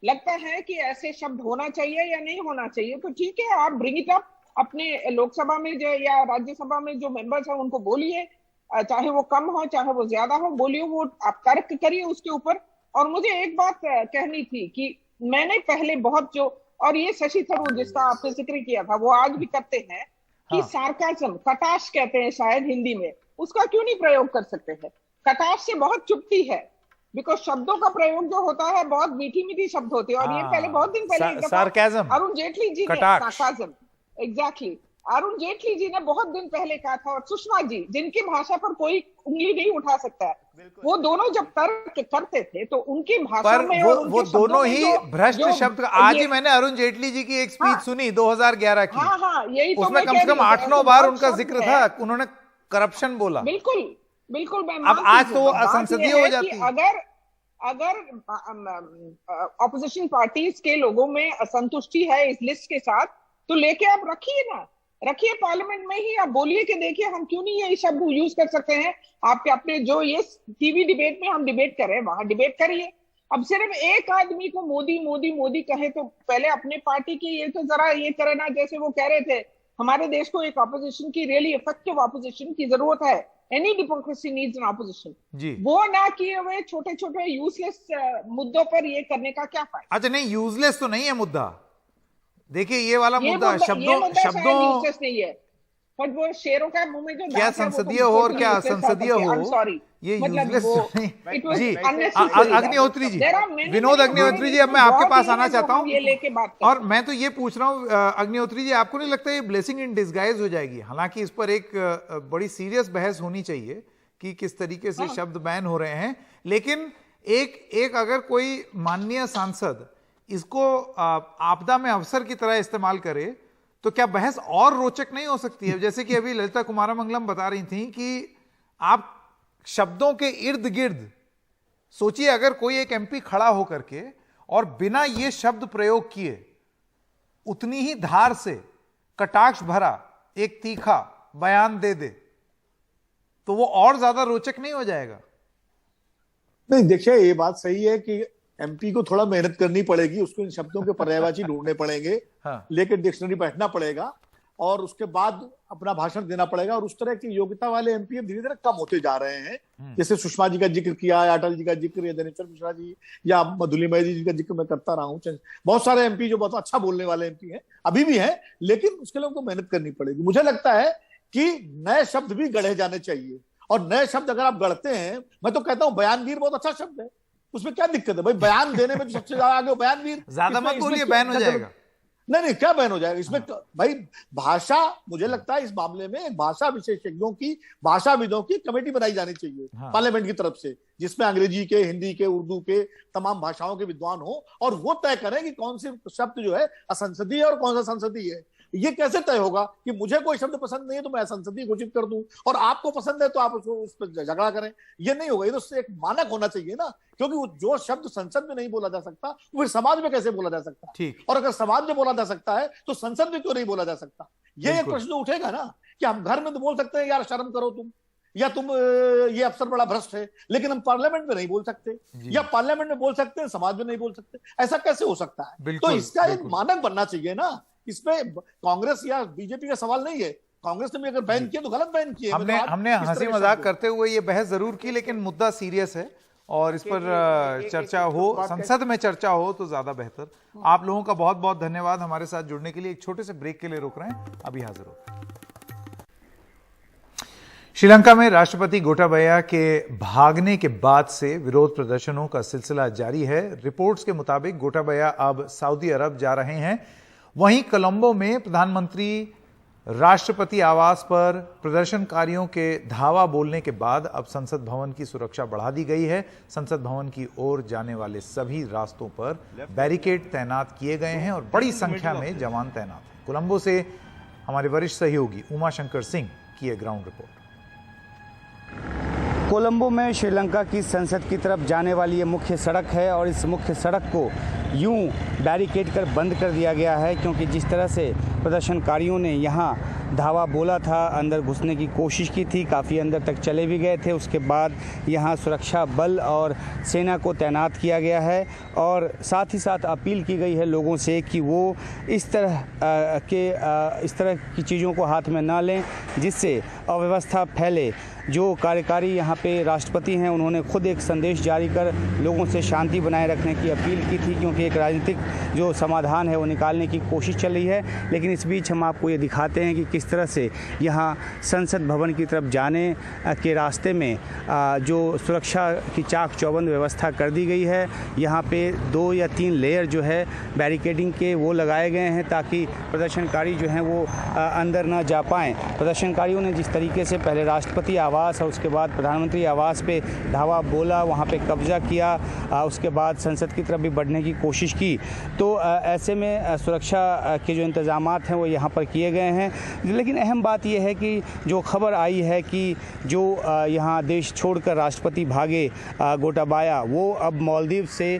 लगता है कि ऐसे शब्द होना चाहिए या नहीं होना चाहिए, तो ठीक है, आप ब्रिंग इट अप, अपने लोकसभा में जो या राज्यसभा में जो मेंबर्स हैं उनको बोलिए, चाहे वो कम हो चाहे वो ज्यादा हो, बोलिए, वो आप तर्क करिए उसके ऊपर। और मुझे एक बात कहनी थी कि मैंने पहले बहुत जो, और ये शशि थरूर जिसका आपने जिक्र किया था, वो आज भी करते हैं कि सार्काज्म, कटाक्ष कहते हैं शायद हिंदी में, उसका क्यों नहीं प्रयोग कर सकते हैं? कटाक्ष से बहुत चुभती है, बिकॉज शब्दों का प्रयोग जो होता है बहुत मीठी मीठी शब्द होते हैं। और ये पहले बहुत दिन पहले सार्काज्म, अरुण जेटली जी ने, सार्काज्म, एग्जैक्टली, अरुण जेटली जी ने बहुत दिन पहले कहा था, और सुषमा जी, जिनकी भाषा पर कोई उंगली नहीं उठा सकता है, वो दोनों जब तर्क करते थे तो उनकी भाषा में वो दोनों ही भ्रष्ट शब्द। आज ही मैंने अरुण जेटली जी की एक स्पीच सुनी 2011 की, यही तो उसमें कम से कम 8-9 बार उनका जिक्र था, उन्होंने करप्शन बोला। बिल्कुल बिल्कुल, मैं अब आज तो असंसदीय हो जाती है। अगर ऑपोजिशन पार्टीज के लोगों में असंतुष्टि है इस लिस्ट के साथ, तो लेके आप रखिए ना, रखिए पार्लियामेंट में ही, आप बोलिए कि देखिए हम क्यों नहीं ये शब्द यूज कर सकते हैं। आपके अपने जो ये टीवी डिबेट में हम डिबेट कर रहे हैं, वहां डिबेट करिए। अब सिर्फ एक आदमी को मोदी मोदी मोदी कहे तो पहले अपने पार्टी की ये तो जरा ये करे ना, जैसे वो कह रहे थे हमारे देश को एक ऑपोजिशन की, रियली इफेक्टिव ऑपोजिशन की जरूरत है, any democracy needs an opposition जी, वो ना किए हुए छोटे छोटे यूजलेस मुद्दों पर ये करने का क्या फायदा? अच्छा नहीं, यूजलेस तो नहीं है मुद्दा, देखिए ये वाला मुद्दा शब्दों नहीं है, बट वो शेरों का मुंह में जो क्या संसदीय हो और क्या असंसदीय हो, सॉरी, ये मतलब यूजलेस जी। अग्निहोत्री जी, विनोद अग्निहोत्री जी, अब मैं आपके पास आना चाहता हूँ ये लेके बात, और मैं तो ये पूछ रहा हूँ अग्निहोत्री जी, आपको नहीं लगता ये ब्लेसिंग इन डिस्गाइज हो जाएगी? हालांकि इस पर एक बड़ी सीरियस बहस होनी चाहिए कि किस तरीके से शब्द बैन हो रहे हैं, लेकिन एक अगर कोई माननीय सांसद इसको आपदा में अवसर की तरह इस्तेमाल करे तो क्या बहस और रोचक नहीं हो सकती है? जैसे कि अभी ललिता कुमारमंगलम बता रही थी कि आप शब्दों के इर्द गिर्द सोचिए, अगर कोई एक एमपी खड़ा होकर के और बिना ये शब्द प्रयोग किए उतनी ही धार से कटाक्ष भरा एक तीखा बयान दे दे तो वो और ज्यादा रोचक नहीं हो जाएगा? नहीं, देखिए ये बात सही है कि एमपी को थोड़ा मेहनत करनी पड़ेगी, उसको इन शब्दों के पर्यायवाची ढूंढने पड़ेंगे, लेकर डिक्शनरी बैठना पड़ेगा और उसके बाद अपना भाषण देना पड़ेगा। और उस तरह की योग्यता वाले एमपी धीरे धीरे कम होते जा रहे हैं। जैसे सुषमा जी का जिक्र किया, अटल जी का जिक्र, या दिनेश्वर मिश्रा जी या मधुलिमा जी का जिक्र मैं करता रहा हूँ। बहुत सारे एमपी जो बहुत अच्छा बोलने वाले एमपी हैं, अभी भी हैं, लेकिन उसके लिए उनको मेहनत करनी पड़ेगी। मुझे लगता है कि नए शब्द भी गढ़े जाने चाहिए, और नए शब्द अगर आप गढ़ते हैं, मैं तो कहता हूँ बयानवीर बहुत अच्छा शब्द है, उसमें क्या दिक्कत है भाई? बयान देने में तो सबसे ज्यादा आगे बयानवीर। ज्यादा मत बोलिए, बैन हो जाएगा। नहीं, क्या बैन हो जाएगा इसमें? भाई भाषा, मुझे लगता है इस मामले में एक भाषा विशेषज्ञों की, भाषाविदों की कमेटी बनाई जानी चाहिए पार्लियामेंट की तरफ से, जिसमें अंग्रेजी के, हिंदी के, उर्दू के, तमाम भाषाओं के विद्वान हो, और वो तय करें कि कौन से शब्द जो है असंसदीय और कौन सा संसदीय है। ये कैसे तय होगा कि मुझे कोई शब्द पसंद नहीं है तो मैं असंसदीय घोषित कर दूं, और आपको पसंद है तो आप उसको उस पर झगड़ा करें? ये नहीं होगा। ये तो एक मानक होना चाहिए ना, क्योंकि वो जो शब्द संसद में नहीं बोला जा सकता वो फिर समाज में कैसे बोला जा सकता? ठीक, और अगर समाज में बोला जा सकता है तो संसद में क्यों नहीं बोला जा सकता? ये एक प्रश्न उठेगा ना कि हम घर में तो बोल सकते हैं यार शर्म करो तुम, या तुम ये अफसर बड़ा भ्रष्ट है, लेकिन हम पार्लियामेंट में नहीं बोल सकते, या पार्लियामेंट में बोल सकते हैं, समाज में नहीं बोल सकते। ऐसा कैसे हो सकता है? तो इसका एक मानक बनना चाहिए ना। इसमें कांग्रेस या बीजेपी का सवाल नहीं है। कांग्रेस ने भी अगर बैन किया तो गलत बैन किया। हमने हंसी मजाक करते हुए ये बहस जरूर की, लेकिन मुद्दा सीरियस है और इस पर चर्चा हो, संसद में चर्चा हो तो ज्यादा बेहतर। आप लोगों का बहुत बहुत धन्यवाद हमारे साथ जुड़ने के लिए। एक छोटे से ब्रेक के लिए रोक रहे हैं, अभी हाजिर होते हैं। श्रीलंका में राष्ट्रपति गोटाबाया के भागने के बाद से विरोध प्रदर्शनों का सिलसिला जारी है। रिपोर्ट्स के मुताबिक गोटाबाया अब सऊदी अरब जा रहे हैं। वहीं कोलंबो में प्रधानमंत्री राष्ट्रपति आवास पर प्रदर्शनकारियों के धावा बोलने के बाद अब संसद भवन की सुरक्षा बढ़ा दी गई है। संसद भवन की ओर जाने वाले सभी रास्तों पर बैरिकेड तैनात किए गए हैं और बड़ी संख्या में जवान तैनात हैं। कोलंबो से हमारे वरिष्ठ सहयोगी उमा शंकर सिंह की यह ग्राउंड रिपोर्ट। कोलंबो में श्रीलंका की संसद की तरफ जाने वाली ये मुख्य सड़क है और इस मुख्य सड़क को यूं बैरिकेड कर बंद कर दिया गया है, क्योंकि जिस तरह से प्रदर्शनकारियों ने यहाँ धावा बोला था, अंदर घुसने की कोशिश की थी, काफ़ी अंदर तक चले भी गए थे। उसके बाद यहाँ सुरक्षा बल और सेना को तैनात किया गया है और साथ ही साथ अपील की गई है लोगों से कि वो इस तरह की चीज़ों को हाथ में ना लें जिससे अव्यवस्था फैले। जो कार्यकारी यहाँ पे राष्ट्रपति हैं उन्होंने खुद एक संदेश जारी कर लोगों से शांति बनाए रखने की अपील की थी, क्योंकि एक राजनीतिक जो समाधान है वो निकालने की कोशिश चल रही है। लेकिन इस बीच हम आपको ये दिखाते हैं कि किस तरह से यहाँ संसद भवन की तरफ जाने के रास्ते में जो सुरक्षा की चाक चौबंद व्यवस्था कर दी गई है। यहाँ पे 2 या 3 लेयर जो है बैरिकेडिंग के वो लगाए गए हैं ताकि प्रदर्शनकारी जो हैं वो अंदर ना जा पाएँ। प्रदर्शनकारियों ने जिस तरीके से पहले राष्ट्रपति आवास और उसके बाद प्रधानमंत्री आवास पे धावा बोला, वहाँ पे कब्जा किया, उसके बाद संसद की तरफ भी बढ़ने की कोशिश की, तो ऐसे में सुरक्षा के जो इंतज़ामात हैं वो यहाँ पर किए गए हैं। लेकिन अहम बात यह है कि जो खबर आई है कि जो यहाँ देश छोड़कर राष्ट्रपति भागे गोटाबाया, वो अब मालदीव से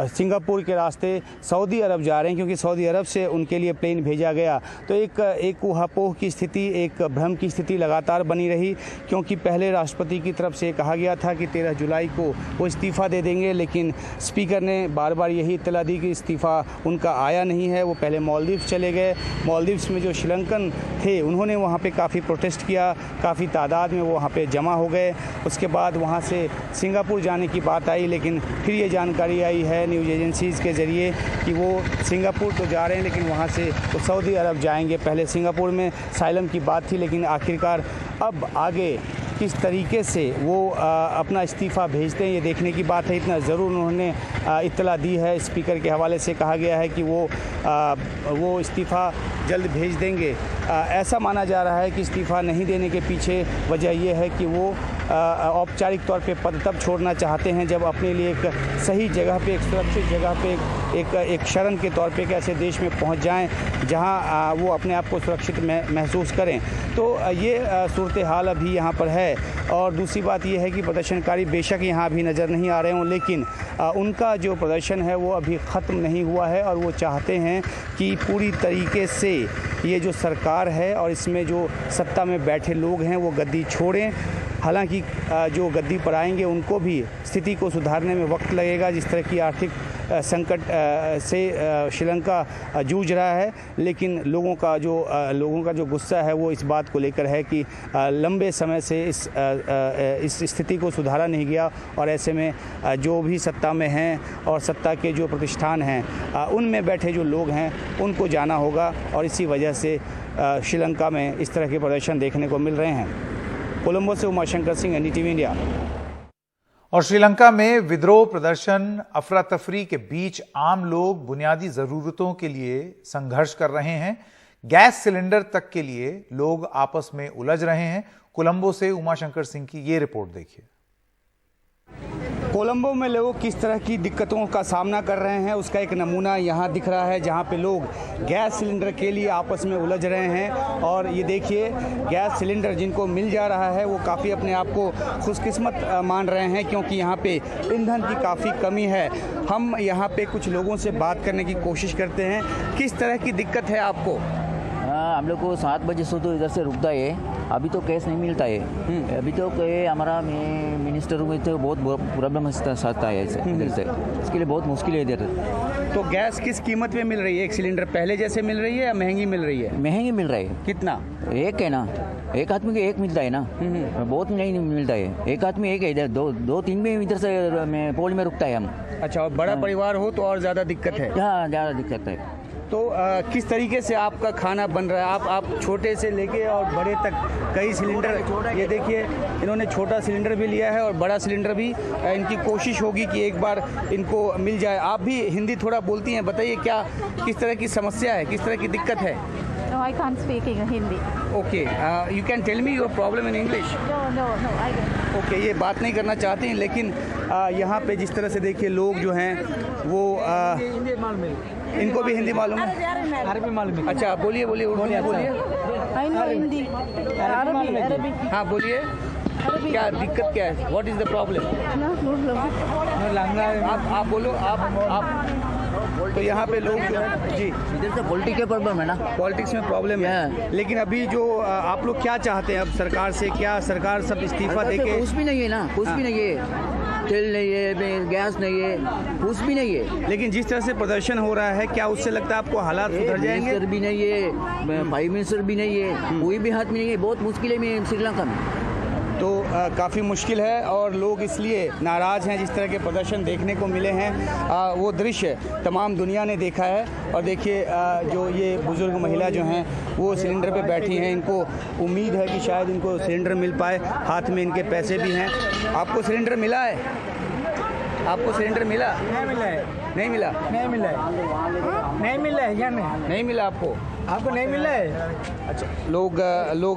सिंगापुर के रास्ते सऊदी अरब जा रहे हैं, क्योंकि सऊदी अरब से उनके लिए प्लेन भेजा गया। तो एक ऊहापोह की स्थिति, एक भ्रम की स्थिति लगातार बनी रही, क्योंकि पहले राष्ट्रपति की तरफ से कहा गया था कि 13 जुलाई को वो इस्तीफ़ा दे देंगे, लेकिन स्पीकर ने बार बार यही इत्तला दी कि इस्तीफ़ा उनका आया नहीं है। वो पहले मालदीव चले गए। मालदीव्स में जो श्रीलंकन थे उन्होंने वहाँ पर काफ़ी प्रोटेस्ट किया, काफ़ी तादाद में वो वहाँ पर जमा हो गए। उसके बाद वहाँ से सिंगापुर जाने की बात आई, लेकिन फिर ये जानकारी आई है न्यूज़ एजेंसीज़ के ज़रिए कि वो सिंगापुर तो जा रहे हैं, लेकिन वहाँ से वो सऊदी अरब जाएंगे। पहले सिंगापुर में साइलम की बात थी, लेकिन आखिरकार अब आगे किस तरीके से वो अपना इस्तीफ़ा भेजते हैं ये देखने की बात है। इतना ज़रूर उन्होंने इत्तला दी है, स्पीकर के हवाले से कहा गया है कि वो इस्तीफ़ा जल्द भेज देंगे। ऐसा माना जा रहा है कि इस्तीफ़ा नहीं देने के पीछे वजह यह है कि वो औपचारिक तौर पे पद तब छोड़ना चाहते हैं जब अपने लिए एक सही जगह पे, एक सुरक्षित जगह पे, एक शरण के तौर पे एक ऐसे देश में पहुंच जाएं जहां वो अपने आप को सुरक्षित महसूस करें। तो ये सूरत हाल अभी यहाँ पर है। और दूसरी बात ये है कि प्रदर्शनकारी बेशक यहाँ अभी नज़र नहीं आ रहे हों, लेकिन उनका जो प्रदर्शन है वो अभी ख़त्म नहीं हुआ है और वो चाहते हैं कि पूरी तरीके से ये जो सरकार है और इसमें जो सत्ता में बैठे लोग हैं वो गद्दी छोड़ें। हालांकि जो गद्दी पर आएंगे उनको भी स्थिति को सुधारने में वक्त लगेगा। जिस तरह की आर्थिक संकट से श्रीलंका जूझ रहा है, लेकिन लोगों का जो गुस्सा है वो इस बात को लेकर है कि लंबे समय से इस स्थिति को सुधारा नहीं गया और ऐसे में जो भी सत्ता में हैं और सत्ता के जो प्रतिष्ठान हैं उनमें बैठे जो लोग हैं उनको जाना होगा और इसी वजह से श्रीलंका में इस तरह के प्रदर्शन देखने को मिल रहे हैं। कोलंबो से उमाशंकर सिंह, एनडीटीवी इंडिया। और श्रीलंका में विद्रोह प्रदर्शन, अफरा तफरी के बीच आम लोग बुनियादी जरूरतों के लिए संघर्ष कर रहे हैं। गैस सिलेंडर तक के लिए लोग आपस में उलझ रहे हैं। कोलंबो से उमाशंकर सिंह की ये रिपोर्ट देखिए। कोलंबो में लोग किस तरह की दिक्कतों का सामना कर रहे हैं उसका एक नमूना यहाँ दिख रहा है, जहाँ पे लोग गैस सिलेंडर के लिए आपस में उलझ रहे हैं। और ये देखिए, गैस सिलेंडर जिनको मिल जा रहा है वो काफ़ी अपने आप को खुशकिस्मत मान रहे हैं, क्योंकि यहाँ पे ईंधन की काफ़ी कमी है। हम यहाँ पे कुछ लोगों से बात करने की कोशिश करते हैं। किस तरह की दिक्कत है आपको? हम लोग को 7 बजे से तो इधर से रुकता है, अभी तो कैश नहीं मिलता है। अभी तो हमारा मिनिस्टर में तो बहुत प्रॉब्लम सकता है इधर से, इसके लिए बहुत मुश्किल है इधर। तो गैस किस कीमत में मिल रही है? एक सिलेंडर पहले जैसे मिल रही है या महंगी मिल रही है? महंगी मिल रहा है। कितना? एक है ना, एक आदमी के एक मिलता है ना, बहुत नहीं मिलता है। एक आदमी एक है, इधर दो तीन में इधर से पोल में रुकता है हम। अच्छा, और बड़ा परिवार हो तो और ज़्यादा दिक्कत है? हाँ, ज़्यादा दिक्कत है। तो किस तरीके से आपका खाना बन रहा है? आप छोटे से लेके और बड़े तक कई सिलेंडर, ये देखिए इन्होंने छोटा सिलेंडर भी लिया है और बड़ा सिलेंडर भी। इनकी कोशिश होगी कि एक बार इनको मिल जाए। आप भी हिंदी थोड़ा बोलती हैं, बताइए क्या किस तरह की समस्या है, किस तरह की दिक्कत है? No, I can't speak Hindi. Okay, you can tell me your problem in English. No, I don't. Okay, ये बात नहीं करना चाहते हैं, लेकिन यहाँ पे जिस तरह से देखिए लोग जो हैं वो इनको भी हिंदी मालूम है? अरबी मालूम है। अच्छा, बोलिए उर्दू में बोलिए। I know Hindi. Arabic. हाँ, बोलिए क्या दिक्कत क्या है? What is the problem? No problem. आप बोलो, आप तो यहाँ पे लोग जो है जी, इधर से पॉलिटिक्स के प्रॉब्लम है ना, पॉलिटिक्स में प्रॉब्लम है। लेकिन अभी जो आप लोग क्या चाहते हैं अब सरकार से? क्या सरकार सब इस्तीफा देके? कुछ भी नहीं है ना, कुछ भी नहीं है। तेल नहीं है, गैस नहीं है, कुछ भी नहीं है। लेकिन जिस तरह से प्रदर्शन हो रहा है, क्या उससे लगता है आपको हालात सुधर जाएंगे? मिनिस्टर भी नहीं है, प्राइम मिनिस्टर भी नहीं है, कोई भी हाथ में नहीं है। बहुत मुश्किल है में श्रीलंका में तो काफ़ी मुश्किल है और लोग इसलिए नाराज़ हैं। जिस तरह के प्रदर्शन देखने को मिले हैं वो दृश्य तमाम दुनिया ने देखा है। और देखिए जो ये बुज़ुर्ग महिला जो हैं वो सिलेंडर पे बैठी हैं, इनको उम्मीद है कि शायद इनको सिलेंडर मिल पाए, हाथ में इनके पैसे भी हैं। आपको सिलेंडर मिला है? आपको सिलेंडर मिला? नहीं मिला है। नहीं मिला? नहीं मिला है। नहीं मिला है क्या? नहीं मिला आपको? आपको नहीं मिला है? अच्छा, लोग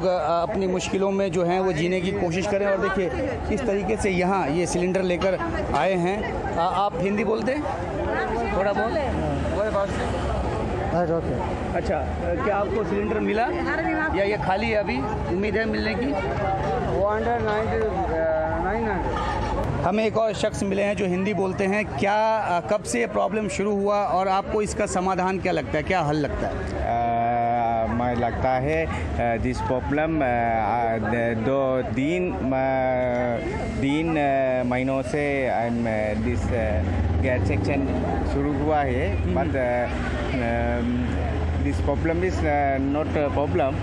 अपनी मुश्किलों में जो हैं वो जीने की कोशिश करें। और देखिए किस तरीके से यहाँ ये सिलेंडर लेकर आए हैं। आप हिंदी बोलते हैं? थोड़ा बहुत? अच्छा, क्या आपको सिलेंडर मिला या ये खाली है अभी? उम्मीद है मिलने की? 900। हमें एक और शख्स मिले हैं जो हिंदी बोलते हैं। क्या कब से ये प्रॉब्लम शुरू हुआ और आपको इसका समाधान क्या लगता है, क्या हल लगता है? मैं लगता है दिस प्रॉब्लम तीन महीनों से दिस गैस सेक्शन शुरू हुआ है। But this problem is not problem.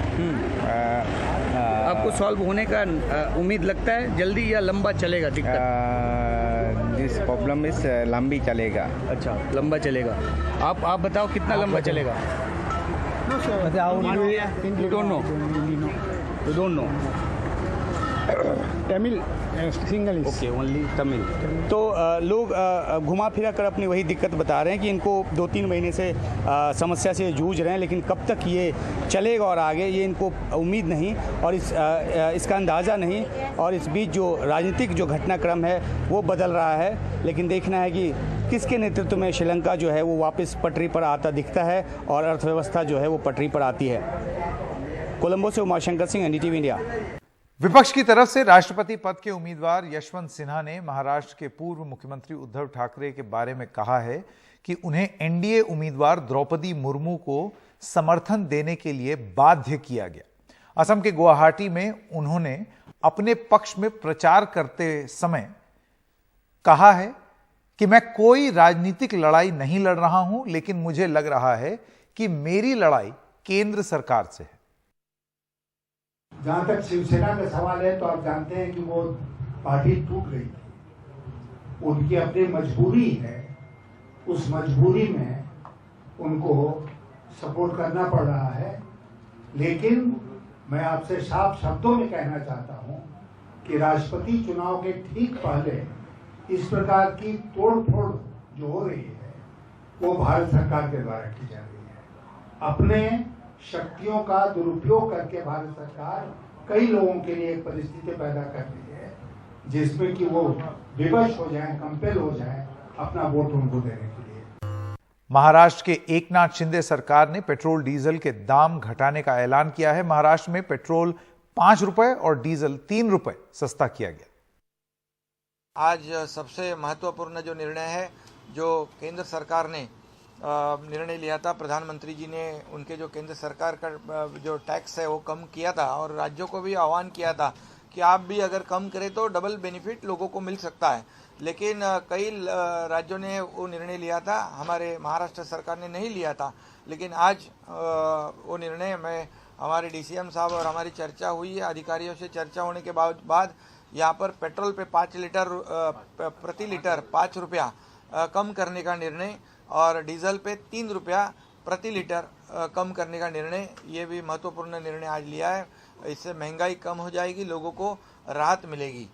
आपको सॉल्व होने का उम्मीद लगता है जल्दी या लंबा चलेगा दिक्कत? दिस प्रॉब्लम इज लंबी चलेगा। अच्छा, लंबा चलेगा। आप बताओ कितना लंबा चलेगा? You don't know? You don't know? Tamil single okay, only Tamil. तो लोग घुमा फिरा कर अपनी वही दिक्कत बता रहे हैं कि इनको 2-3 महीने से समस्या से जूझ रहे हैं, लेकिन कब तक ये चलेगा और आगे ये इनको उम्मीद नहीं और इसका अंदाज़ा नहीं। और इस बीच जो राजनीतिक जो घटनाक्रम है वो बदल रहा है, लेकिन देखना है कि किसके नेतृत्व में श्रीलंका जो है वो वापस पटरी पर आता दिखता है और अर्थव्यवस्था जो है वो पटरी पर आती है। कोलंबो से उमाशंकर सिंह, एनडीटीवी इंडिया। विपक्ष की तरफ से राष्ट्रपति पद के उम्मीदवार यशवंत सिन्हा ने महाराष्ट्र के पूर्व मुख्यमंत्री उद्धव ठाकरे के बारे में कहा है कि उन्हें एनडीए उम्मीदवार द्रौपदी मुर्मू को समर्थन देने के लिए बाध्य किया गया। असम के गुवाहाटी में उन्होंने अपने पक्ष में प्रचार करते समय कहा है कि मैं कोई राजनीतिक लड़ाई नहीं लड़ रहा हूं, लेकिन मुझे लग रहा है कि मेरी लड़ाई केंद्र सरकार से है। जहां तक शिवसेना का सवाल है तो आप जानते हैं कि वो पार्टी टूट गई थी, उनकी अपनी मजबूरी है, उस मजबूरी में उनको सपोर्ट करना पड़ रहा है। लेकिन मैं आपसे साफ शब्दों में कहना चाहता हूं कि राष्ट्रपति चुनाव के ठीक पहले इस प्रकार की तोड़फोड़ जो हो रही है वो भारत सरकार के द्वारा की जा रही है। अपने शक्तियों का दुरुपयोग करके भारत सरकार कई लोगों के लिए एक परिस्थिति पैदा कर रही है जिसमें कि वो विवश हो जाएं, कंपेल हो जाएं अपना वोट उनको देने के लिए। महाराष्ट्र के एकनाथ शिंदे सरकार ने पेट्रोल डीजल के दाम घटाने का ऐलान किया है। महाराष्ट्र में पेट्रोल 5 रुपए और डीजल 3 रुपए सस्ता किया गया। आज सबसे महत्वपूर्ण जो निर्णय है जो केंद्र सरकार ने निर्णय लिया था, प्रधानमंत्री जी ने उनके जो केंद्र सरकार का जो टैक्स है वो कम किया था और राज्यों को भी आह्वान किया था कि आप भी अगर कम करें तो डबल बेनिफिट लोगों को मिल सकता है। लेकिन कई राज्यों ने वो निर्णय लिया था, हमारे महाराष्ट्र सरकार ने नहीं लिया था। लेकिन आज वो निर्णय में हमारे डीसीएम साहब और हमारी चर्चा हुई है, अधिकारियों से चर्चा होने के बाद यहाँ पर पेट्रोल पे 5 लीटर प्रति लीटर 5 रुपया कम करने का निर्णय और डीजल पे 3 रुपया प्रति लीटर कम करने का निर्णय, ये भी महत्वपूर्ण निर्णय आज लिया है। इससे महंगाई कम हो जाएगी, लोगों को राहत मिलेगी।